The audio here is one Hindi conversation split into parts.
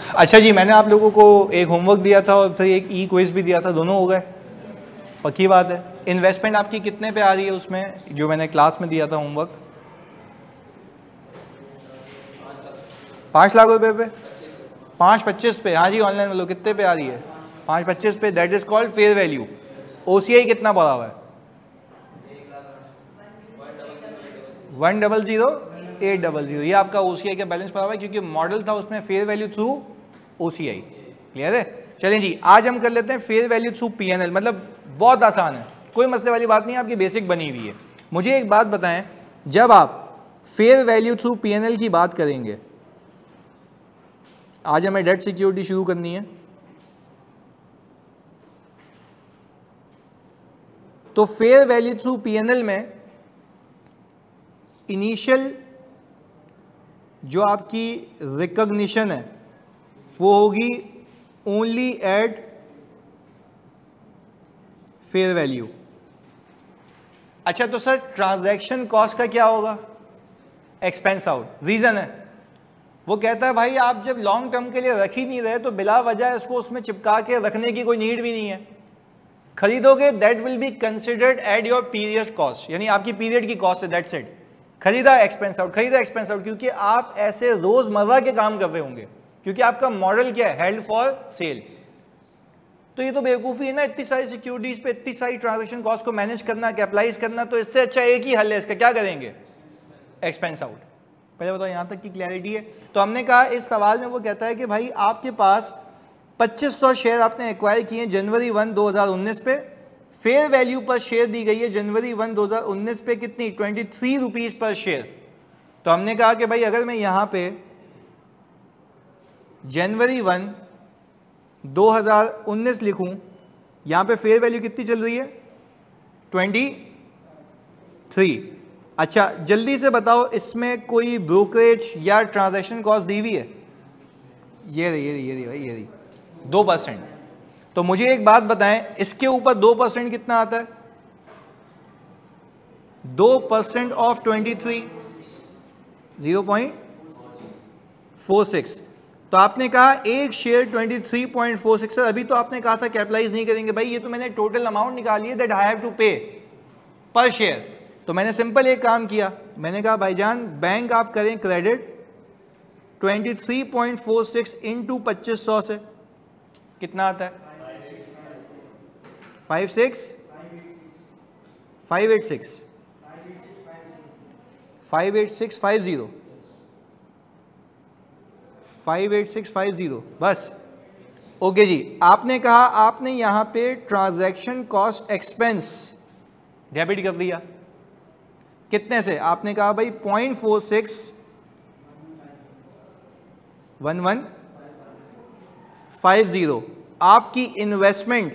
अच्छा जी, मैंने आप लोगों को एक होमवर्क दिया था और फिर एक ई क्विज भी दिया था, दोनों हो गए? पक्की बात है। इन्वेस्टमेंट आपकी कितने पे आ रही है उसमें, जो मैंने क्लास में दिया था होमवर्क? 5 लाख रुपए पे, 5.25 पे। हाँ जी, ऑनलाइन वालों कितने पे आ रही है? 5.25 पे। That is called fair value. OCI कितना पड़ा हुआ है? 100,800। ये आपका ओसीआई का बैलेंस पड़ा हुआ है, क्योंकि मॉडल था उसमें fair value through OCI. Clear है? चलें जी, आज हम कर लेते हैं फेयर वैल्यू थ्रू पीएनएल। मतलब बहुत आसान है, कोई मसले वाली बात नहीं है, आपकी बेसिक बनी हुई है। मुझे एक बात बताएं, जब आप फेयर वैल्यू थ्रू पीएनएल की बात करेंगे, आज हमें डेट सिक्योरिटी शुरू करनी है, तो फेयर वैल्यू थ्रू पीएनएल में इनिशियल जो आपकी रिकॉग्निशन है वो होगी ओनली एट फेयर वैल्यू। अच्छा, तो सर ट्रांजैक्शन कॉस्ट का क्या होगा? Expense out. रीजन है, वो कहता है भाई आप जब लॉन्ग टर्म के लिए रख ही नहीं रहे तो बिला वजह इसको उसमें चिपका के रखने की कोई नीड भी नहीं है। खरीदोगे that will be considered at your period cost, यानी आपकी पीरियड की कॉस्ट है, दैट्स इट। खरीदा एक्सपेंस आउट, खरीदा एक्सपेंस आउट, क्योंकि आप ऐसे रोजमर्रा के काम कर रहे होंगे, क्योंकि आपका मॉडल क्या है? Held for sale. तो ये तो बेवकूफ़ी है ना, इतनी सारी सिक्योरिटीज पे इतनी सारी ट्रांजैक्शन कॉस्ट को मैनेज करना, कैपिटलाइज करना। तो इससे अच्छा एक ही हल है इसका, क्या करेंगे? Expense out. पहले बताओ यहाँ तक की क्लैरिटी है? तो हमने कहा इस सवाल में वो कहता है कि भाई आपके पास 2500 शेयर आपने एक्वायर किए जनवरी 1, 2019 पे। फेयर वैल्यू पर शेयर दी गई है जनवरी 1, 2019 पे कितनी? 23 रुपीज पर शेयर। तो हमने कहा कि भाई अगर मैं यहां पे जनवरी 1, 2019 लिखूं, यहां पे फेयर वैल्यू कितनी चल रही है? 23। अच्छा, जल्दी से बताओ इसमें कोई ब्रोकरेज या ट्रांजैक्शन कॉस्ट दी हुई है? ये रही भाई, ये रही 2%। तो मुझे एक बात बताएं, इसके ऊपर 2% कितना आता है? 2% ऑफ 23, 0.46। तो आपने कहा एक शेयर 23.46। सर अभी तो आपने कहा था कैपिटलाइज नहीं करेंगे। भाई ये तो मैंने टोटल अमाउंट निकाली है दैट आई हैव टू पे पर शेयर। तो मैंने सिंपल एक काम किया, मैंने कहा भाईजान बैंक आप करें क्रेडिट 23.46 इंटू 2500 से, कितना आता है? 58650 58650 बस। ओके जी, आपने कहा आपने यहां पे ट्रांजैक्शन कॉस्ट एक्सपेंस डेबिट कर दिया, कितने से? आपने कहा भाई 0.461150। आपकी इन्वेस्टमेंट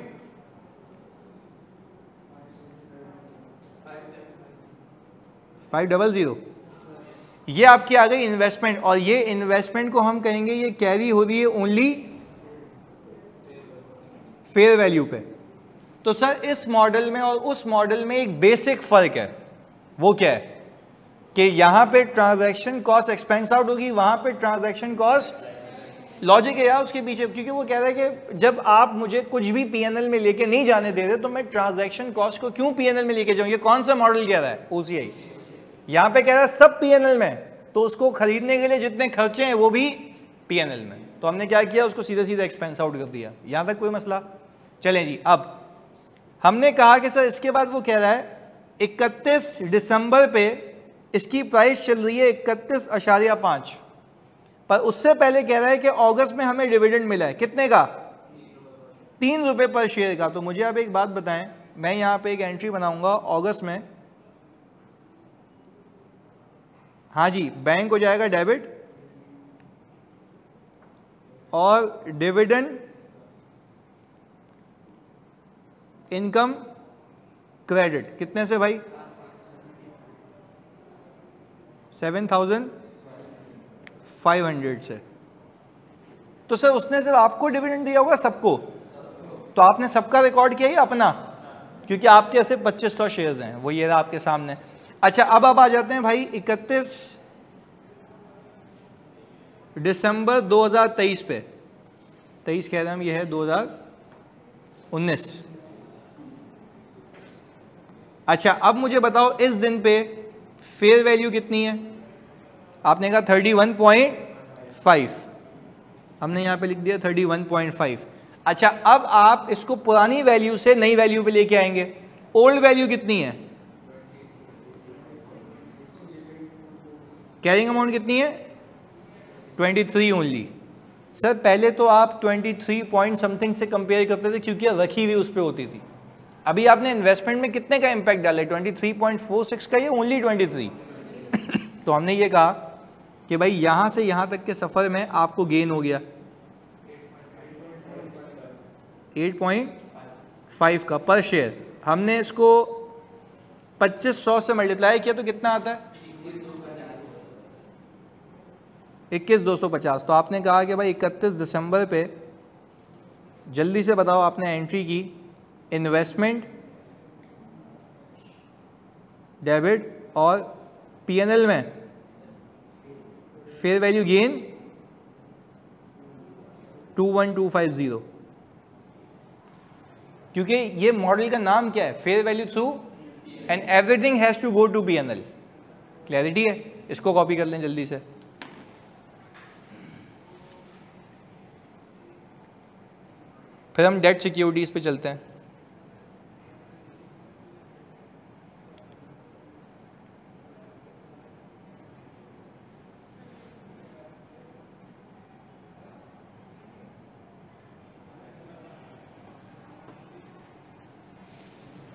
500। ये आपकी आ गई इन्वेस्टमेंट, और ये इन्वेस्टमेंट को हम कहेंगे ये कैरी हो रही है ओनली फेयर वैल्यू पे। तो सर इस मॉडल में और उस मॉडल में एक बेसिक फर्क है, वो क्या है? कि यहां पे ट्रांजैक्शन कॉस्ट एक्सपेंस आउट होगी, वहां पे ट्रांजैक्शन कॉस्ट। लॉजिक है यार उसके पीछे, क्योंकि वो कह रहा है कि जब आप मुझे कुछ भी पीएनएल में लेके नहीं जाने दे रहे तो मैं ट्रांजैक्शन कॉस्ट को क्यों पीएनएल में लेके जाऊं? ये कौन सा मॉडल कह रहा है? ओसीआई। यहां पे कह रहा है सब पीएनएल में, तो उसको खरीदने के लिए जितने खर्चे हैं वो भी पीएनएल में। तो हमने क्या किया, उसको सीधे सीधे एक्सपेंस आउट कर दिया। यहां तक कोई मसला? चलें जी, अब हमने कहा कि सर इसके बाद वो कह रहा है 31 दिसंबर पे इसकी प्राइस चल रही है 31.5, पर उससे पहले कह रहा है कि अगस्त में हमें डिविडेंड मिला है, कितने का? 3 रुपए पर शेयर का। तो मुझे आप एक बात बताएं, मैं यहां पे एक एंट्री बनाऊंगा अगस्त में। हाँ जी, बैंक हो जाएगा डेबिट और डिविडेंड इनकम क्रेडिट कितने से भाई? 7,500 से। तो सर उसने सिर्फ आपको डिविडेंड दिया होगा? सबको? तो आपने सबका रिकॉर्ड किया ही अपना, क्योंकि आपके ऐसे 2500 शेयर्स हैं, वो ये रहा आपके सामने। अच्छा, अब आप आ जाते हैं भाई 31 दिसंबर 2023 पे। 23 कह रहे हैं हम, ये है 2019। अच्छा अब मुझे बताओ इस दिन पे फेयर वैल्यू कितनी है? आपने कहा 31.5, हमने यहां पे लिख दिया 31.5। अच्छा अब आप इसको पुरानी वैल्यू से नई वैल्यू पे लेके आएंगे। ओल्ड वैल्यू कितनी है? कैरिंग अमाउंट कितनी है? 23 ओनली। सर पहले तो आप 23 पॉइंट समथिंग से कंपेयर करते थे क्योंकि रखी हुई उस पर होती थी। अभी आपने इन्वेस्टमेंट में कितने का इंपैक्ट डाला है? 23.46 का, ये ओनली 23। तो हमने ये कहा कि भाई यहां से यहां तक के सफर में आपको गेन हो गया 8.5 का पर शेयर। हमने इसको 2500 से मल्टीप्लाई किया तो कितना आता है? 21,250। तो आपने कहा कि भाई 31 दिसंबर पे जल्दी से बताओ आपने एंट्री की इन्वेस्टमेंट, डेबिट और पीएनएल में फेयर वैल्यू गेन 21250, क्योंकि ये मॉडल का नाम क्या है? Fair value through and everything has to go to PNL. Clarity है? इसको कॉपी कर लें जल्दी से। फिर हम डेट सिक्योरिटीज पे चलते हैं।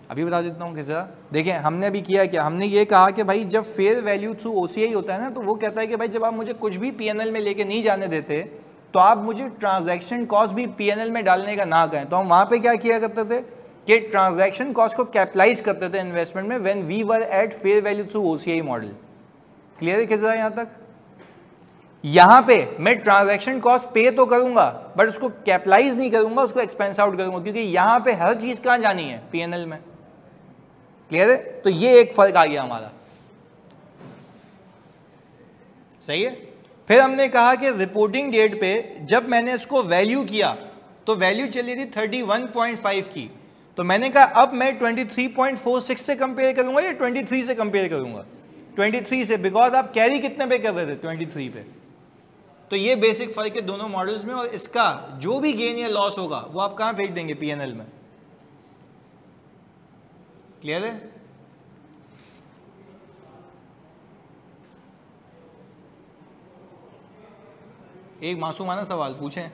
अभी बता देता हूँ किसा। देखिए हमने अभी किया क्या, हमने ये कहा कि भाई जब फेयर वैल्यू थ्रू ओसीआई होता है ना, तो वो कहता है कि भाई जब आप मुझे कुछ भी पीएनएल में लेके नहीं जाने देते तो आप मुझे ट्रांजैक्शन कॉस्ट भी पीएनएल में डालने का ना कहें। तो हम वहाँ पे क्या किया करते थे कि ट्रांजैक्शन कॉस्ट को कैपिटलाइज करते थे इन्वेस्टमेंट में when we were at fair value through OCI model. Clear है किसा यहाँ तक? यहाँ पे मैं ट्रांजैक्शन कॉस्ट पे तो करूंगा बट उसको कैपिटलाइज नहीं करूंगा, उसको एक्सपेंस आउट करूंगा, क्योंकि यहाँ पे हर चीज कहाँ जानी है? पीएनएल में। क्लियर है? तो ये एक फर्क आ गया हमारा। सही है। फिर हमने कहा कि रिपोर्टिंग डेट पे जब मैंने इसको वैल्यू किया तो वैल्यू चली थी 31.5 की, तो मैंने कहा अब मैं 23.46 से कंपेयर करूंगा या 23 से कंपेयर करूंगा? 23 से, बिकॉज आप कैरी कितने पे कर रहे थे? 23 पे। तो ये बेसिक फर्क है दोनों मॉडल्स में, और इसका जो भी गेन या लॉस होगा वो आप कहां फेंक देंगे? पीएनएल में। क्लियर है? एक मासूमाना सवाल पूछें।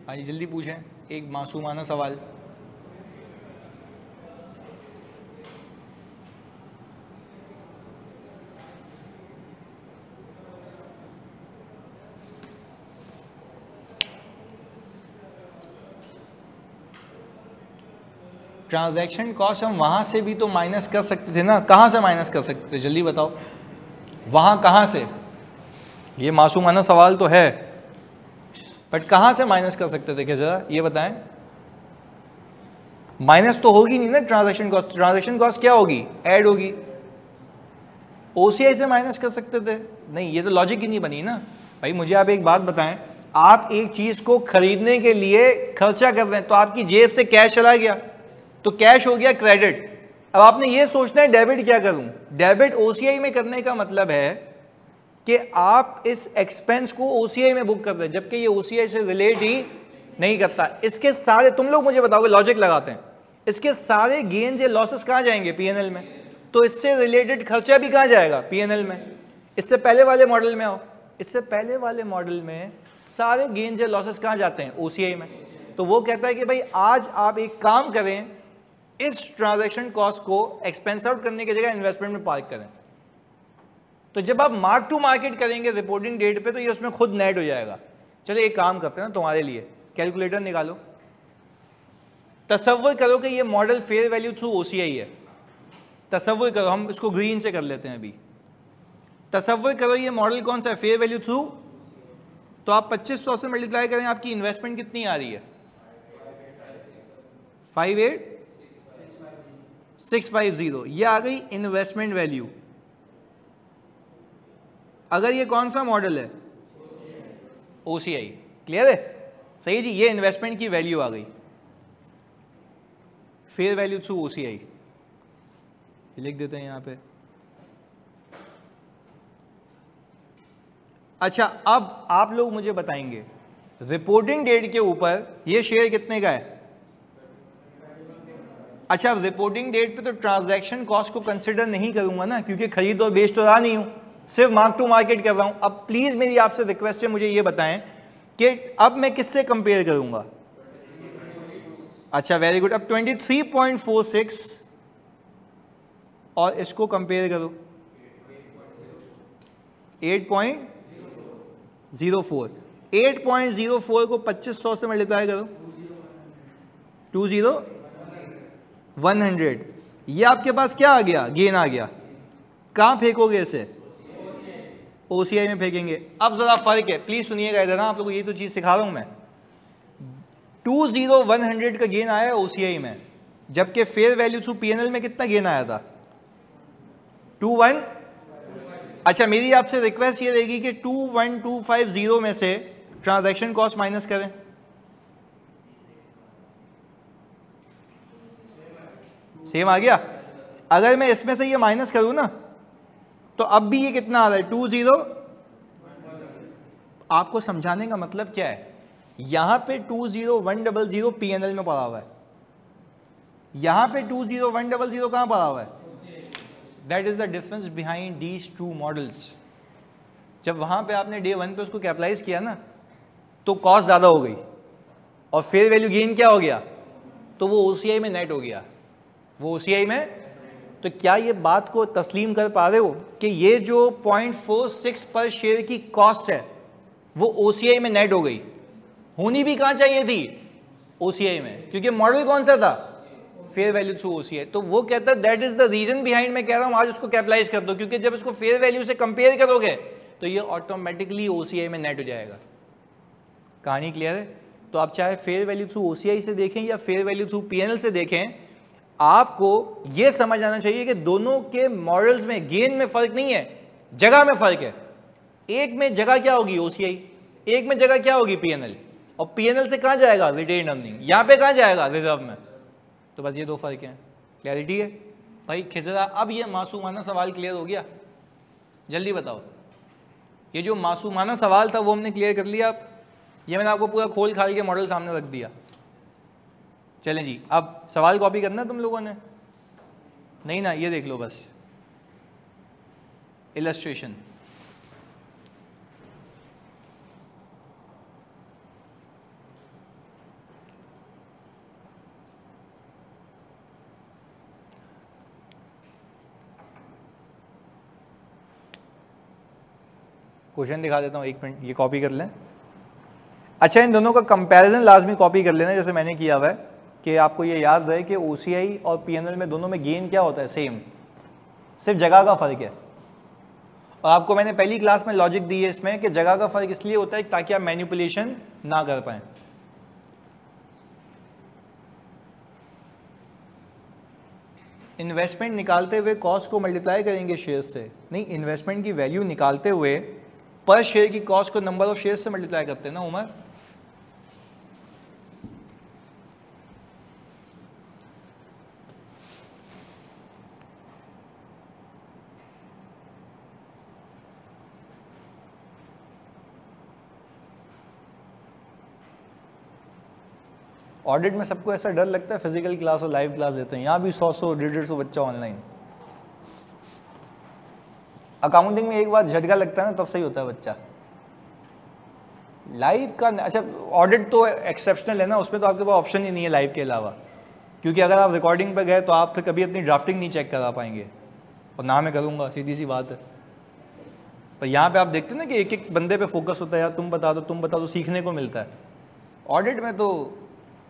आइए जल्दी पूछें, एक मासूमाना सवाल। ट्रांजैक्शन कॉस्ट हम वहां से भी तो माइनस कर सकते थे ना? कहां से माइनस कर सकते थे? जल्दी बताओ, वहां कहां से? ये मासूमाना सवाल तो है, बट कहां से माइनस कर सकते थे? क्या जरा ये बताएं। माइनस तो होगी नहीं ना ट्रांजैक्शन कॉस्ट। ट्रांजैक्शन कॉस्ट क्या होगी? ऐड होगी। ओसीआई से माइनस कर सकते थे? नहीं, ये तो लॉजिक ही नहीं बनी ना भाई। मुझे आप एक बात बताएं, आप एक चीज को खरीदने के लिए खर्चा कर रहे हैं तो आपकी जेब से कैश चला गया तो कैश हो गया क्रेडिट। अब आपने ये सोचना है डेबिट क्या करूं? डेबिट ओसीआई में करने का मतलब है कि आप इस एक्सपेंस को ओसीआई में बुक कर रहे हैं, जबकि ये ओसीआई से रिलेट ही नहीं करता। इसके सारे, तुम लोग मुझे बताओगे, लॉजिक लगाते हैं, इसके सारे गेन्स या लॉसेस कहां जाएंगे? पीएनएल में। तो इससे रिलेटेड खर्चा भी कहां जाएगा? पीएनएल में। इससे पहले वाले मॉडल में आओ, इससे पहले वाले मॉडल में सारे गेन्स या लॉसेस कहां जाते हैं? ओसीआई में। तो वो कहता है कि भाई आज आप एक काम करें, इस ट्रांजैक्शन कॉस्ट को एक्सपेंस आउट करने की जगह इन्वेस्टमेंट में पार्क करें। तो जब आप मार्क टू मार्केट करेंगे रिपोर्टिंग डेट पे तो ये उसमें खुद नेट हो जाएगा। चलो एक काम करते हैं ना तुम्हारे लिए, कैलकुलेटर निकालो, तसव्वुर करो कि ये model fair value through OCI है। तसव्वुर करो, हम इसको ग्रीन से कर लेते हैं अभी। तसव्वुर करो ये मॉडल कौन सा है? Fair value through. तो आप 2500 से मल्टीप्लाई करें, आपकी इन्वेस्टमेंट कितनी आ रही है? 650, ये आ गई इन्वेस्टमेंट वैल्यू। अगर ये कौन सा मॉडल है? OCI। क्लियर है? सही जी, ये इन्वेस्टमेंट की वैल्यू आ गई, फेयर वैल्यू थ्रू OCI, लिख देते हैं यहां पे। अच्छा, अब आप लोग मुझे बताएंगे रिपोर्टिंग डेट के ऊपर ये शेयर कितने का है? अच्छा, अब रिपोर्टिंग डेट पे तो ट्रांजैक्शन कॉस्ट को कंसिडर नहीं करूंगा ना, क्योंकि खरीद और बेच तो रहा नहीं हूं, सिर्फ मार्क टू मार्केट कर रहा हूं। अब प्लीज मेरी आपसे रिक्वेस्ट है, मुझे ये बताएं कि अब मैं किससे कंपेयर करूंगा? अच्छा, वेरी गुड। अब 23.46 और इसको कंपेयर करो 8.04। 8.04 को 2500 से मल्टीप्लाई करो 100। ये आपके पास क्या आ गया? गेन आ गया। कहां फेंकोगे इसे? OCI में फेंकेंगे। अब जरा फर्क है, प्लीज सुनिएगा इधर, आप लोगों को ये तो चीज सिखा रहा हूं मैं। 100 का गेन आया OCI में, जबकि फेयर वैल्यू थ्रू PNL में कितना गेन आया था? 21। अच्छा, मेरी आपसे रिक्वेस्ट ये रहेगी कि 21250 में से ट्रांजैक्शन कॉस्ट माइनस करें। सेम आ गया। अगर मैं इसमें से ये माइनस करूं ना, तो अब भी ये कितना आ रहा है? 20। आपको समझाने का मतलब क्या है, यहां पे 20100 PNL में पड़ा हुआ है, यहां पे 20100 कहां पड़ा हुआ है? That is the difference behind these two models. जब वहां पे आपने डे 1 पे उसको कैपिटलाइज किया ना, तो कॉस्ट ज्यादा हो गई और फेयर वैल्यू गेन क्या हो गया? तो वो OCI में नेट हो गया, वो OCI में। तो क्या ये बात को तस्लीम कर पा रहे हो कि ये जो 0.46 पर शेयर की कॉस्ट है वो OCI में नेट हो गई? होनी भी कहां चाहिए थी? OCI में, क्योंकि मॉडल कौन सा था? Fair value through OCI। तो वो कहता है that is the reason behind, मैं कह रहा हूं आज उसको कैपिटलाइज कर दो, क्योंकि जब इसको फेयर वैल्यू से कंपेयर करोगे तो ये ऑटोमेटिकली OCI में नेट हो जाएगा। कहानी क्लियर है? तो आप चाहे फेयर वैल्यू थ्रू OCI से देखें या फेयर वैल्यू थ्रू PNL से देखें, आपको यह समझ आना चाहिए कि दोनों के मॉडल्स में गेन में फर्क नहीं है, जगह में फर्क है। एक में जगह क्या होगी? OCI। एक में जगह क्या होगी? PNL। और PNL से कहां जाएगा? Retain earning. यहां पे कहां जाएगा? रिजर्व में। तो बस ये दो फर्क हैं। क्लैरिटी है भाई? खिजरा, अब ये मासूमाना सवाल क्लियर हो गया? जल्दी बताओ। ये जो मासूमाना सवाल था वो हमने क्लियर कर लिया। अब ये मैंने आपको पूरा खोल खाल के मॉडल सामने रख दिया। चलें जी, अब सवाल कॉपी करना है तुम लोगों ने? नहीं ना, ये देख लो बस इलस्ट्रेशन। क्वेश्चन दिखा देता हूँ, एक मिनट, ये कॉपी कर लें। अच्छा, इन दोनों का कंपैरिजन लाजमी कॉपी कर लेना, जैसे मैंने किया हुआ है, कि आपको ये याद रहे कि OCI और PNL में दोनों में गेन क्या होता है? सेम, सिर्फ जगह का फर्क है। और आपको मैंने पहली क्लास में लॉजिक दी है इसमें कि जगह का फर्क इसलिए होता है ताकि आप मैनिपुलेशन ना कर पाए। इन्वेस्टमेंट निकालते हुए कॉस्ट को मल्टीप्लाई करेंगे शेयर से? नहीं, इन्वेस्टमेंट की वैल्यू निकालते हुए पर शेयर की कॉस्ट को नंबर ऑफ शेयर से मल्टीप्लाई करते हैं ना उमर। ऑडिट में सबको ऐसा डर लगता है फिजिकल क्लास और लाइव क्लास लेते हैं, यहाँ भी 100 150 बच्चा ऑनलाइन। अकाउंटिंग में एक बार झटका लगता है ना, तब सही होता है बच्चा। लाइव का अच्छा, ऑडिट तो एक्सेप्शनल है ना, उसमें तो आपके पास ऑप्शन ही नहीं है लाइव के अलावा, क्योंकि अगर आप रिकॉर्डिंग पर गए तो आप फिर कभी अपनी ड्राफ्टिंग नहीं चेक करा पाएंगे, और ना मैं करूँगा, सीधी सी बात है। पर यहाँ पे आप देखते हैं ना कि एक एक बंदे पे फोकस होता है, यार तुम बता दो तुम बता दो, सीखने को मिलता है। ऑडिट में तो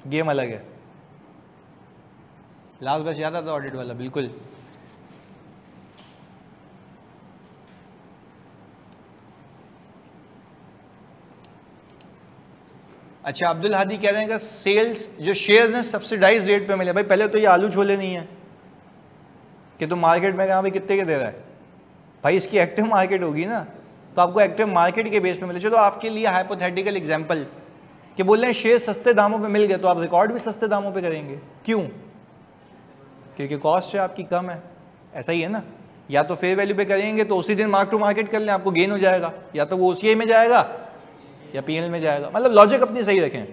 गेम अलग है। लास्ट बस याद आता ऑडिट वाला, बिल्कुल। अच्छा, अब्दुल हादी कह रहे हैं कि सेल्स जो शेयर्स हैं सब्सिडाइज रेट पे मिले। भाई पहले तो ये आलू छोले नहीं है, कि तुम मार्केट में कहाँ भाई कितने के दे रहा है, भाई इसकी एक्टिव मार्केट होगी ना, तो आपको एक्टिव मार्केट के बेस पे मिले। चलो आपके लिए हाइपोथेटिकल एग्जांपल कि बोल रहे हैं शेयर सस्ते दामों पे मिल गए, तो आप रिकॉर्ड भी सस्ते दामों पे करेंगे। क्यों? क्योंकि कॉस्ट है आपकी कम है, ऐसा ही है ना। या तो फेयर वैल्यू पे करेंगे तो उसी दिन मार्क टू मार्केट कर लें, आपको गेन हो जाएगा, या तो वो OCI में जाएगा या PNL में जाएगा। मतलब लॉजिक अपनी सही रखें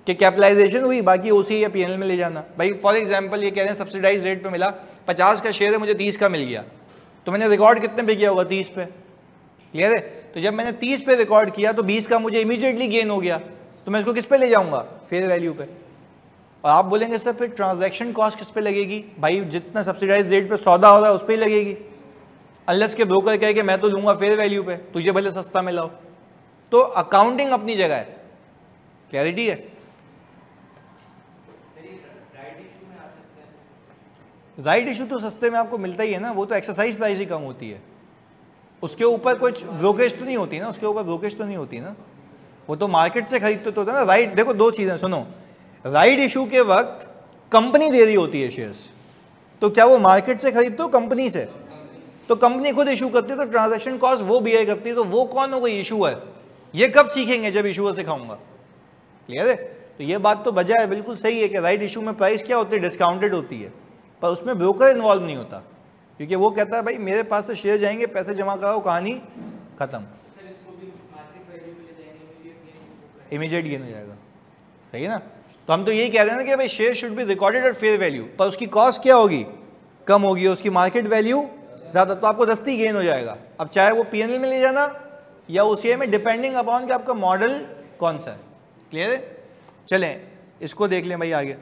कि कैपिटलाइजेशन हुई, बाकी OCI या PNL में ले जाना। भाई फॉर एग्जांपल ये कह रहे हैं सब्सिडाइज रेट पे मिला, 50 का शेयर है, मुझे 30 का मिल गया, तो मैंने रिकॉर्ड कितने पे किया होगा? 30 पे। क्लियर है? तो जब मैंने 30 पे रिकॉर्ड किया तो 20 का मुझे इमीडिएटली गेन हो गया, तो मैं इसको किस पे ले जाऊंगा? फेयर वैल्यू पे। और आप बोलेंगे सर फिर ट्रांजैक्शन कॉस्ट किस पे लगेगी? भाई जितना सब्सिडाइज रेट पे सौदा हो रहा है उस पर ही लगेगी, अनलेस के ब्रोकर कहे कि मैं तो लूंगा फेयर वैल्यू पे, तुझे भले सस्ता मिला हो। तो अकाउंटिंग अपनी जगह है, क्लैरिटी है। राइट इशू तो सस्ते में आपको मिलता ही है ना, वो तो एक्सरसाइज प्राइस ही कम होती है, उसके ऊपर कुछ ब्रोकेज तो नहीं होती ना, उसके ऊपर ब्रोकेज तो नहीं होती ना, वो तो मार्केट से खरीदते तो होता है ना। राइट देखो दो चीजें सुनो, राइट इशू के वक्त कंपनी दे रही होती है शेयर्स, तो क्या वो मार्केट से खरीदते हो कंपनी से? तो कंपनी खुद इशू करती है, तो ट्रांजैक्शन कॉस्ट वो बियर करती है, तो वो कौन हो गई? इशू है। ये कब सीखेंगे? जब इशूअर सिखाऊंगा। क्लियर है? तो ये बात तो बजा है, बिल्कुल सही है कि राइट इशू में प्राइस क्या होती है? डिस्काउंटेड होती है, पर उसमें ब्रोकर इन्वॉल्व नहीं होता, क्योंकि वो कहता है भाई मेरे पास से शेयर जाएंगे, पैसे जमा कराओ, कहानी खत्म, इमीडिएट गेन हो जाएगा। सही है ना? तो हम तो यही कह रहे हैं ना कि भाई share should be recorded at fair value, पर उसकी कॉस्ट क्या होगी? कम होगी, उसकी मार्केट वैल्यू ज़्यादा, तो आपको दस्ती गेन हो जाएगा। अब चाहे वो PNL में ले जाना या OCI में, डिपेंडिंग अपॉन कि आपका मॉडल कौन सा है। क्लियर है? चलें इसको देख लें भाई आगे।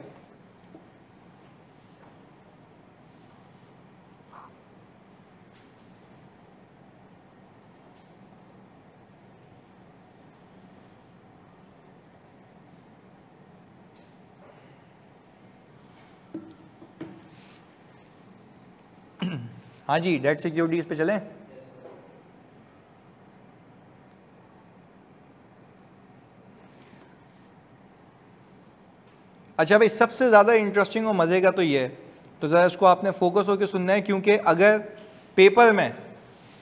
हाँ जी, डेट सिक्योरिटीज पे चलें। अच्छा भाई, सबसे ज़्यादा इंटरेस्टिंग और मज़े का तो ये है, तो ज़रा इसको आपने फोकस होकर सुनना है, क्योंकि अगर पेपर में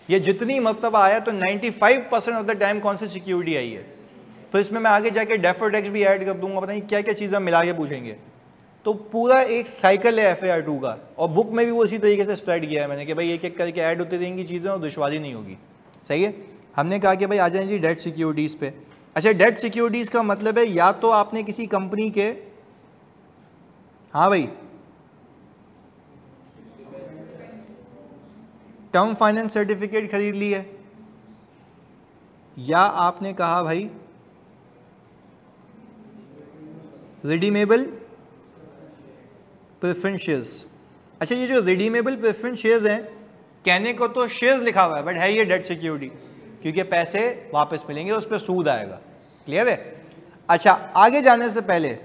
ये जितनी मरतबा आया तो 95% ऑफ द टाइम कौन सी सिक्योरिटी आई है, तो इसमें मैं आगे जाके डेफर्ड टैक्स भी ऐड कर दूंगा, पता नहीं क्या क्या चीज़ें मिला के पूछेंगे। तो पूरा एक साइकिल है FAR 2 का, और बुक में भी वो इसी तरीके से स्प्रेड किया है मैंने कि भाई एक एक करके ऐड होती रहेंगी चीज़ें और दुश्वारी नहीं होगी। सही है? हमने कहा कि भाई आ जाए जी डेट सिक्योरिटीज़ पे। अच्छा, डेट सिक्योरिटीज़ का मतलब है या तो आपने किसी कंपनी के, हाँ भाई, टर्म फाइनेंस सर्टिफिकेट खरीद ली है, या आपने कहा भाई रिडीमेबल प्रेफरेंस शेयर्स। अच्छा, ये जो रिडीमेबल प्रेफरेंस शेयर्स हैं, कहने को तो शेयर्स लिखा हुआ है, बट है ये डेट सिक्योरिटी, क्योंकि पैसे वापस मिलेंगे, उस पर सूद आएगा। क्लियर है? अच्छा, आगे जाने से पहले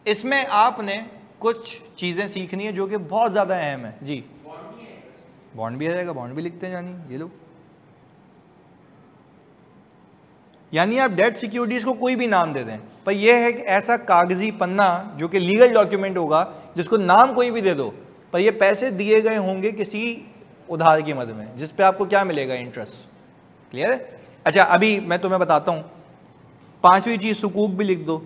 इसमें आपने कुछ चीज़ें सीखनी है जो कि बहुत ज़्यादा अहम है जी। बॉन्ड भी आ जाएगा, बॉन्ड भी लिखते हैं जानी, ये लो। यानी आप डेट सिक्योरिटीज को कोई भी नाम दे दें, पर यह है कि ऐसा कागजी पन्ना जो कि लीगल डॉक्यूमेंट होगा, जिसको नाम कोई भी दे दो, पर ये पैसे दिए गए होंगे किसी उधार की मद में, जिस पे आपको क्या मिलेगा? इंटरेस्ट। क्लियर है? अच्छा, अभी मैं तुम्हें बताता हूं, पांचवी चीज सुकूक भी लिख दो,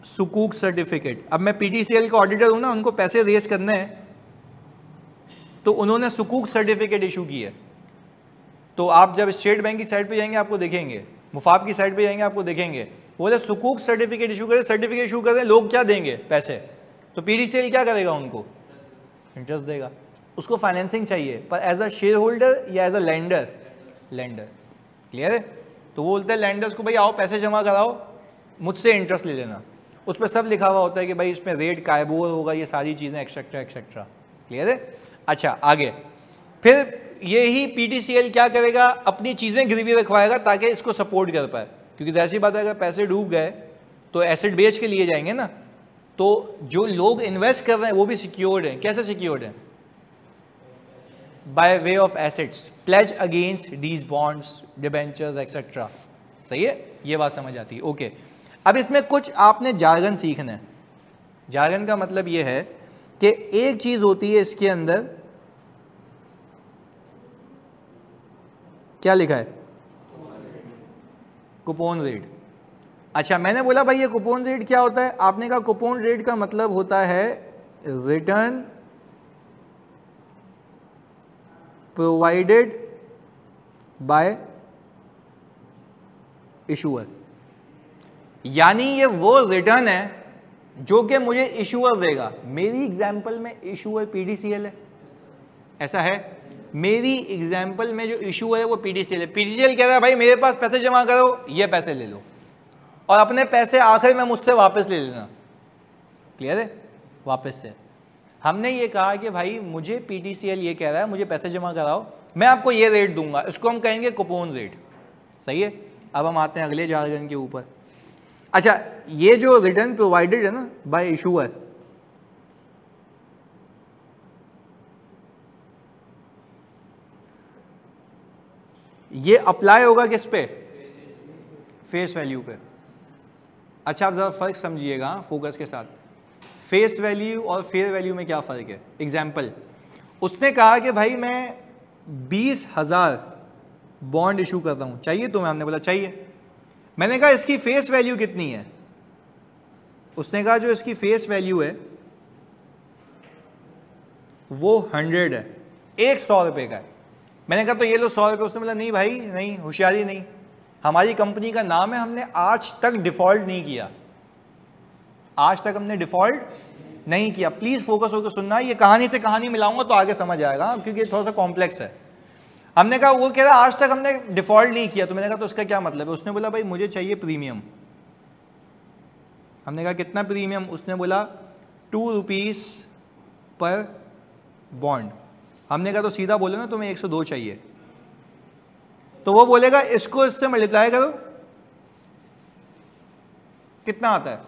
सुकूक सर्टिफिकेट। अब मैं PTCL का ऑडिटर हूं ना, उनको पैसे रेज करने हैं, तो उन्होंने सुकूक सर्टिफिकेट इशू की है। तो आप जब स्टेट बैंक की साइट पे जाएंगे आपको देखेंगे, मुफाब की साइट पे जाएंगे आपको देखेंगे, बोले सुकूक सर्टिफिकेट इशू करें, सर्टिफिकेट इशू करें, लोग क्या देंगे? पैसे। तो PTCL क्या करेगा? उनको इंटरेस्ट देगा। उसको फाइनेंसिंग चाहिए, पर एज अ शेयर होल्डर या as a lender? Lender. Clear है? तो वो बोलते हैं लेंडर्स को, भाई आओ पैसे जमा कराओ, मुझसे इंटरेस्ट ले लेना। उस पर सब लिखा हुआ होता है कि भाई इसमें रेट कायबोर होगा, ये सारी चीज़ें एक्सेट्रा एक्सेट्रा। क्लियर है? अच्छा, आगे फिर यही PTCL क्या करेगा? अपनी चीज़ें गिरवी रखवाएगा ताकि इसको सपोर्ट कर पाए, क्योंकि ऐसी बात है अगर पैसे डूब गए तो एसेट बेच के लिए जाएंगे ना, तो जो लोग इन्वेस्ट कर रहे हैं वो भी सिक्योर्ड हैं। कैसे सिक्योर्ड हैं? By way of assets, pledge against these bonds, debentures etcetera. सही है? ये बात समझ आती है? ओके। अब इसमें कुछ आपने जार्गन सीखना है। जार्गन का मतलब ये है कि एक चीज होती है इसके अंदर, क्या लिखा है, कूपन रेट। अच्छा मैंने बोला भाई ये कूपन रेट क्या होता है, आपने कहा कूपन रेट का मतलब होता है रिटर्न प्रोवाइडेड बाय इशूअर, यानी ये वो रिटर्न है जो कि मुझे इशूअर देगा। मेरी एग्जांपल में इशूअर पीडीसीएल है, ऐसा है, मेरी एग्जांपल में जो इशूअर है वो पीडीसीएल है। पीडीसीएल कह रहा है भाई मेरे पास पैसे जमा करो, ये पैसे ले लो और अपने पैसे आखिर में मुझसे वापस ले लेना। क्लियर है, वापस से। हमने ये कहा कि भाई मुझे पीडीसीएल ये कह रहा है मुझे पैसे जमा कराओ, मैं आपको ये रेट दूंगा, इसको हम कहेंगे कूपन रेट। सही है। अब हम आते हैं अगले जार्गन के ऊपर। अच्छा ये जो रिटर्न प्रोवाइडेड है ना बाय इशूअर, ये अप्लाई होगा किस पे, फेस वैल्यू पे। अच्छा आप जरा फर्क समझिएगा फोकस के साथ, फेस वैल्यू और फेयर वैल्यू में क्या फर्क है। एग्जाम्पल, उसने कहा कि भाई मैं 20,000 बॉन्ड इशू करता हूं, चाहिए तुम्हें, हमने बोला चाहिए। मैंने कहा इसकी फेस वैल्यू कितनी है, उसने कहा जो इसकी फेस वैल्यू है वो 100 है, एक 100 रुपये का है। मैंने कहा तो ये लो 100 रुपये। उसने बोला नहीं भाई नहीं, होशियारी नहीं, हमारी कंपनी का नाम है, हमने आज तक डिफॉल्ट नहीं किया, आज तक हमने डिफॉल्ट नहीं किया। प्लीज फोकस होकर सुनना, ये कहानी से कहानी मिलाऊंगा तो आगे समझ आएगा क्योंकि ये थोड़ा सा कॉम्प्लेक्स है। हमने कहा, वो कह रहा आज तक हमने डिफॉल्ट नहीं किया, तो मैंने कहा तो उसका क्या मतलब है। उसने बोला भाई मुझे चाहिए प्रीमियम। हमने कहा कितना प्रीमियम, उसने बोला 2 रुपीज़ पर बॉन्ड। हमने कहा तो सीधा बोले ना तुम्हें 102 चाहिए, तो वो बोलेगा इसको इससे मल्टीप्लाई करो, कितना आता है,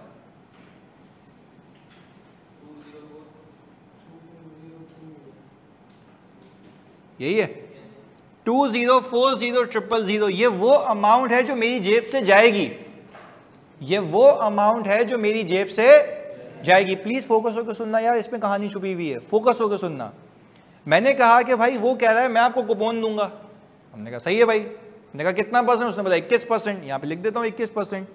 यही है 20400000। ये वो अमाउंट है जो मेरी जेब से जाएगी, ये वो अमाउंट है जो मेरी जेब से जाएगी। प्लीज फोकस होकर सुनना यार, इसमें कहानी छुपी हुई है, फोकस होकर सुनना। मैंने कहा कि भाई वो कह रहा है मैं आपको कूपन दूंगा, हमने कहा सही है भाई। मैंने कहा कितना परसेंट, उसने बोला 21%, यहां पे लिख देता हूं 21%।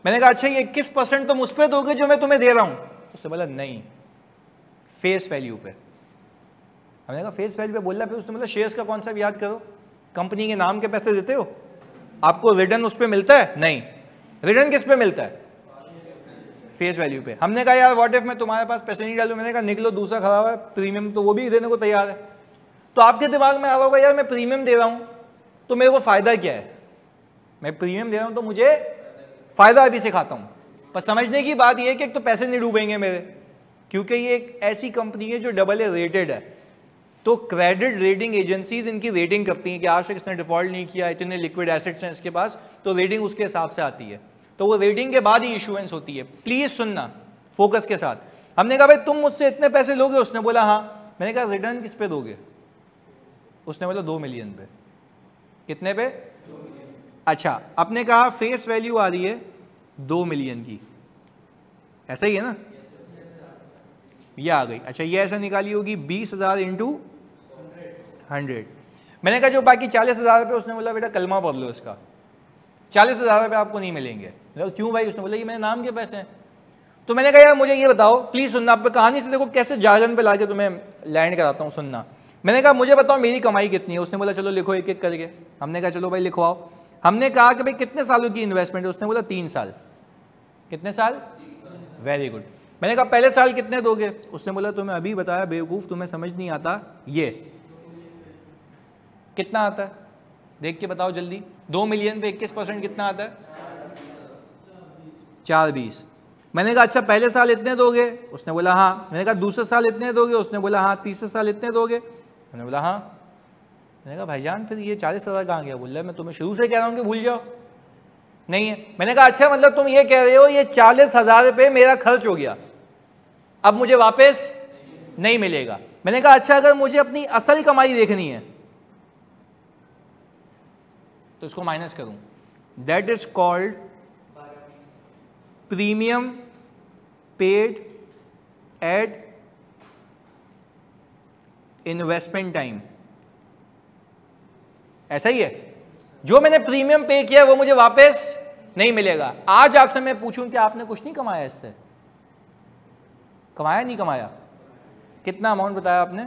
मैंने कहा अच्छा ये 21% तुम उस पर दोगे जो मैं तुम्हें दे रहा हूं, उसने बोला नहीं, फेस वैल्यू पे। हमने कहा फेस वैल्यू पे बोल रहा, फिर उसने बोला शेयर्स का कॉन्सेप्ट याद करो, कंपनी के नाम के पैसे देते हो, आपको रिटर्न उस पर मिलता है, नहीं, रिटर्न किस पे मिलता है, फेस वैल्यू पे। हमने कहा यार व्हाट इफ मैं तुम्हारे पास पैसे नहीं डालूं, मैंने कहा निकलो दूसरा खड़ा हुआ है प्रीमियम, तो वो भी देने को तैयार है। तो आपके दिमाग में आ रहा होगा यार मैं प्रीमियम दे रहा हूं तो मेरे को फायदा क्या है, मैं प्रीमियम दे रहा हूं तो मुझे फायदा अभी से खाता हूं। पर समझने की बात यह है कि एक तो पैसे नहीं डूबेंगे मेरे, क्योंकि ये एक ऐसी कंपनी है जो AA रेटेड है, तो क्रेडिट रेटिंग एजेंसीज इनकी रेटिंग करती हैं कि आज तक इसने डिफॉल्ट नहीं किया, इतने लिक्विड एसेट्स हैं इसके पास, तो रेटिंग उसके हिसाब से आती है, तो वो रेटिंग के बाद ही इशुएंस होती है। प्लीज सुनना फोकस के साथ। हमने कहा भाई तुम मुझसे इतने पैसे लोगे, उसने बोला हाँ। मैंने कहा रिटर्न किस पे दोगे, उसने बोला 2 मिलियन पे। कितने पे, अच्छा आपने कहा फेस वैल्यू आ रही है 2 मिलियन की, ऐसा ही है ना, ये आ गई। अच्छा ये ऐसा निकाली होगी 20,000 इंटू 100। मैंने कहा जो बाकी 40,000 रुपये, उसने बोला बेटा कलमा पढ़ लो इसका, 40,000 रुपये आपको नहीं मिलेंगे। क्यों भाई, उसने बोला ये मेरे नाम के पैसे हैं। तो मैंने कहा यार मुझे ये बताओ प्लीज सुनना, आप कहानी से देखो कैसे जार्गन पे लाके तुम्हें लैंड कराता हूँ, सुनना। मैंने कहा मुझे बताओ मेरी कमाई कितनी है, उसने बोला चलो लिखो एक एक करके। हमने कहा चलो भाई लिखवाओ। हमने कहा कि भाई कितने सालों की इन्वेस्टमेंट है, उसने बोला 3 साल। कितने साल, वेरी गुड। मैंने कहा पहले साल कितने दोगे, उसने बोला तुम्हें अभी बताया बेवकूफ, तुम्हें समझ नहीं आता, ये कितना आता है देख के बताओ जल्दी, 2 मिलियन पे 21% कितना आता है, 420। मैंने कहा अच्छा पहले साल इतने दोगे, उसने बोला हाँ। मैंने कहा दूसरे साल इतने दोगे, उसने बोला हाँ। तीसरे साल इतने दोगे, मैंने बोला हाँ। मैंने कहा भाईजान फिर ये 40,000 कहाँ गया, बोल रहा है मैं तुम्हें शुरू से कह रहा हूँ कि भूल जाओ, नहीं है। मैंने कहा अच्छा मतलब तुम ये कह रहे हो ये 40,000 रुपये मेरा खर्च हो गया, अब मुझे वापस नहीं मिलेगा। मैंने कहा अच्छा अगर मुझे अपनी असल कमाई देखनी है तो इसको माइनस करूं, that is called premium paid at investment time, ऐसा ही है। जो मैंने प्रीमियम पे किया वो मुझे वापस नहीं मिलेगा। आज आपसे मैं पूछूं कि आपने कुछ नहीं कमाया इससे, कमाया नहीं कमाया? कितना अमाउंट बताया आपने?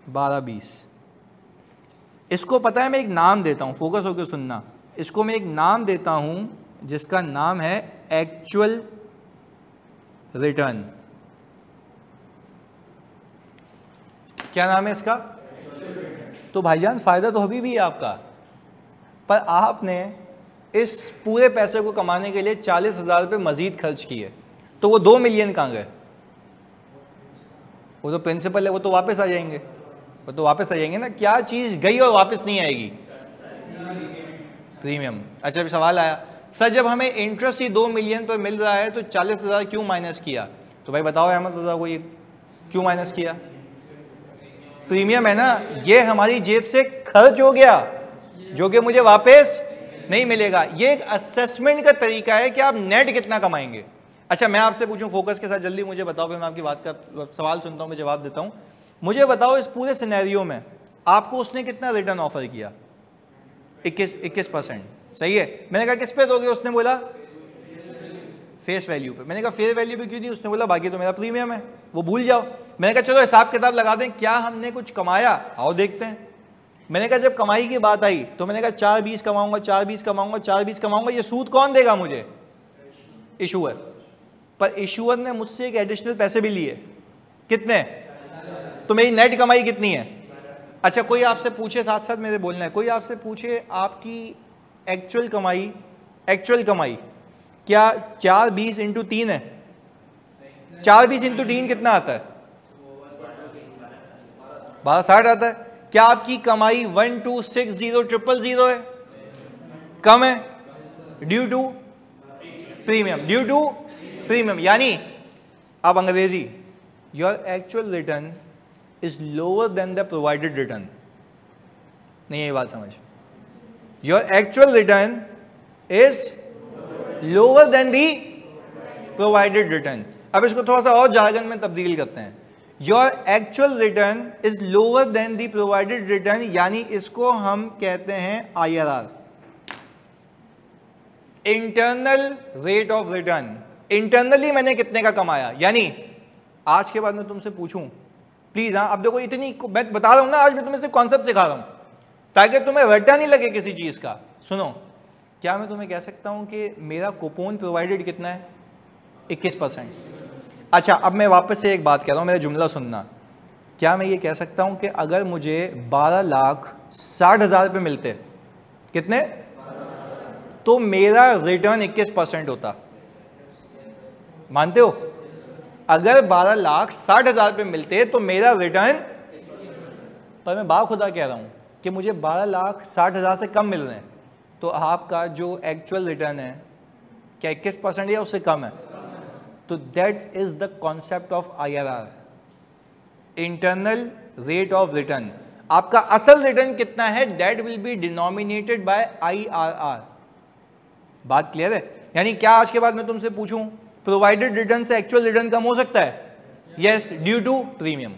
12-20। इसको पता है मैं एक नाम देता हूं, फोकस होकर सुनना। इसको मैं एक नाम देता हूं जिसका नाम है एक्चुअल रिटर्न। क्या नाम है इसका? तो भाईजान फायदा तो अभी भी है आपका, पर आपने इस पूरे पैसे को कमाने के लिए 40,000 रुपये मजीद खर्च किए, तो वो 2 मिलियन कहाँ गए? वो तो प्रिंसिपल है, वो तो वापस आ जाएंगे, वो तो वापस आ जाएंगे ना। क्या चीज़ गई और वापस नहीं आएगी? प्रीमियम। अच्छा अभी सवाल आया, सर जब हमें इंटरेस्ट ही 2 मिलियन पर मिल रहा है तो 40,000 क्यों माइनस किया? तो भाई बताओ अहमद रजा को, ये क्यों माइनस किया? प्रीमियम है ना, ये हमारी जेब से खर्च हो गया जो कि मुझे वापस नहीं मिलेगा। ये एक असेसमेंट का तरीका है कि आप नेट कितना कमाएंगे। अच्छा मैं आपसे पूछूं फोकस के साथ, जल्दी मुझे बताओ, फिर मैं आपकी बात का सवाल सुनता हूं, मैं जवाब देता हूं। मुझे बताओ इस पूरे सिनेरियो में आपको उसने कितना रिटर्न ऑफर किया? 21%, सही है। मैंने कहा किस पे दोगे? उसने बोला फेस वैल्यू पे। मैंने कहा फेस वैल्यू पे क्यों नहीं? उसने बोला बाकी तो मेरा प्रीमियम है, वो भूल जाओ। मैंने कहा चलो हिसाब किताब लगा दें, क्या हमने कुछ कमाया, आओ देखते हैं। मैंने कहा जब कमाई की बात आई तो मैंने कहा 4-20 कमाऊंगा, 4-20 कमाऊंगा, 4-20 कमाऊंगा। ये सूद कौन देगा मुझे? इशूअर। पर इशूअर ने मुझसे एक एडिशनल पैसे भी लिए, कितने? तो मेरी नेट कमाई कितनी है? अच्छा कोई आपसे पूछे, साथ साथ मेरे बोलना है, कोई आपसे पूछे आपकी एक्चुअल कमाई क्या 4-20 इंटू 3 है? 4-20 इंटू 3 कितना आता है? 1260 आता है। क्या आपकी कमाई 1260,000 है? कम है ड्यू टू प्रीमियम, यानी अब अंग्रेजी, your actual return is lower than the provided return. नहीं ये बात समझ, your actual return is lower than the provided return. अब इसको थोड़ा सा और जार्गन में तब्दील करते हैं। Your actual return is lower than the provided return, यानी इसको हम कहते हैं IRR, internal rate of return. Internally मैंने कितने का कमाया, यानी आज के बाद मैं तुमसे पूछूं प्लीज, हाँ अब देखो इतनी मैं बता रहा हूं ना, आज मैं तुम्हें सिर्फ कॉन्सेप्ट सिखा रहा हूं ताकि तुम्हें रट्टा नहीं लगे किसी चीज का। सुनो, क्या मैं तुम्हें कह सकता हूं कि मेरा कूपन प्रोवाइडेड कितना है? 21%। अच्छा अब मैं वापस से एक बात कह रहा हूं, मेरा जुमला सुनना। क्या मैं ये कह सकता हूं कि अगर मुझे 12,60,000 रुपये मिलते, कितने? तो मेरा रिटर्न 21% होता, मानते हो? अगर 12,60,000 रुपये मिलते तो मेरा रिटर्न, पर मैं बाखुदा कह रहा हूं कि मुझे 12,60,000 से कम मिल रहे हैं, तो आपका जो एक्चुअल रिटर्न है क्या 21% या उससे कम है? तो that is the concept of IRR, internal rate of return. आपका असल रिटर्न कितना है, that will be denominated by IRR। बात क्लियर है? यानी क्या आज के बाद मैं तुमसे पूछूं प्रोवाइडेड रिटर्न से एक्चुअल रिटर्न कम हो सकता है? Yes, due to premium.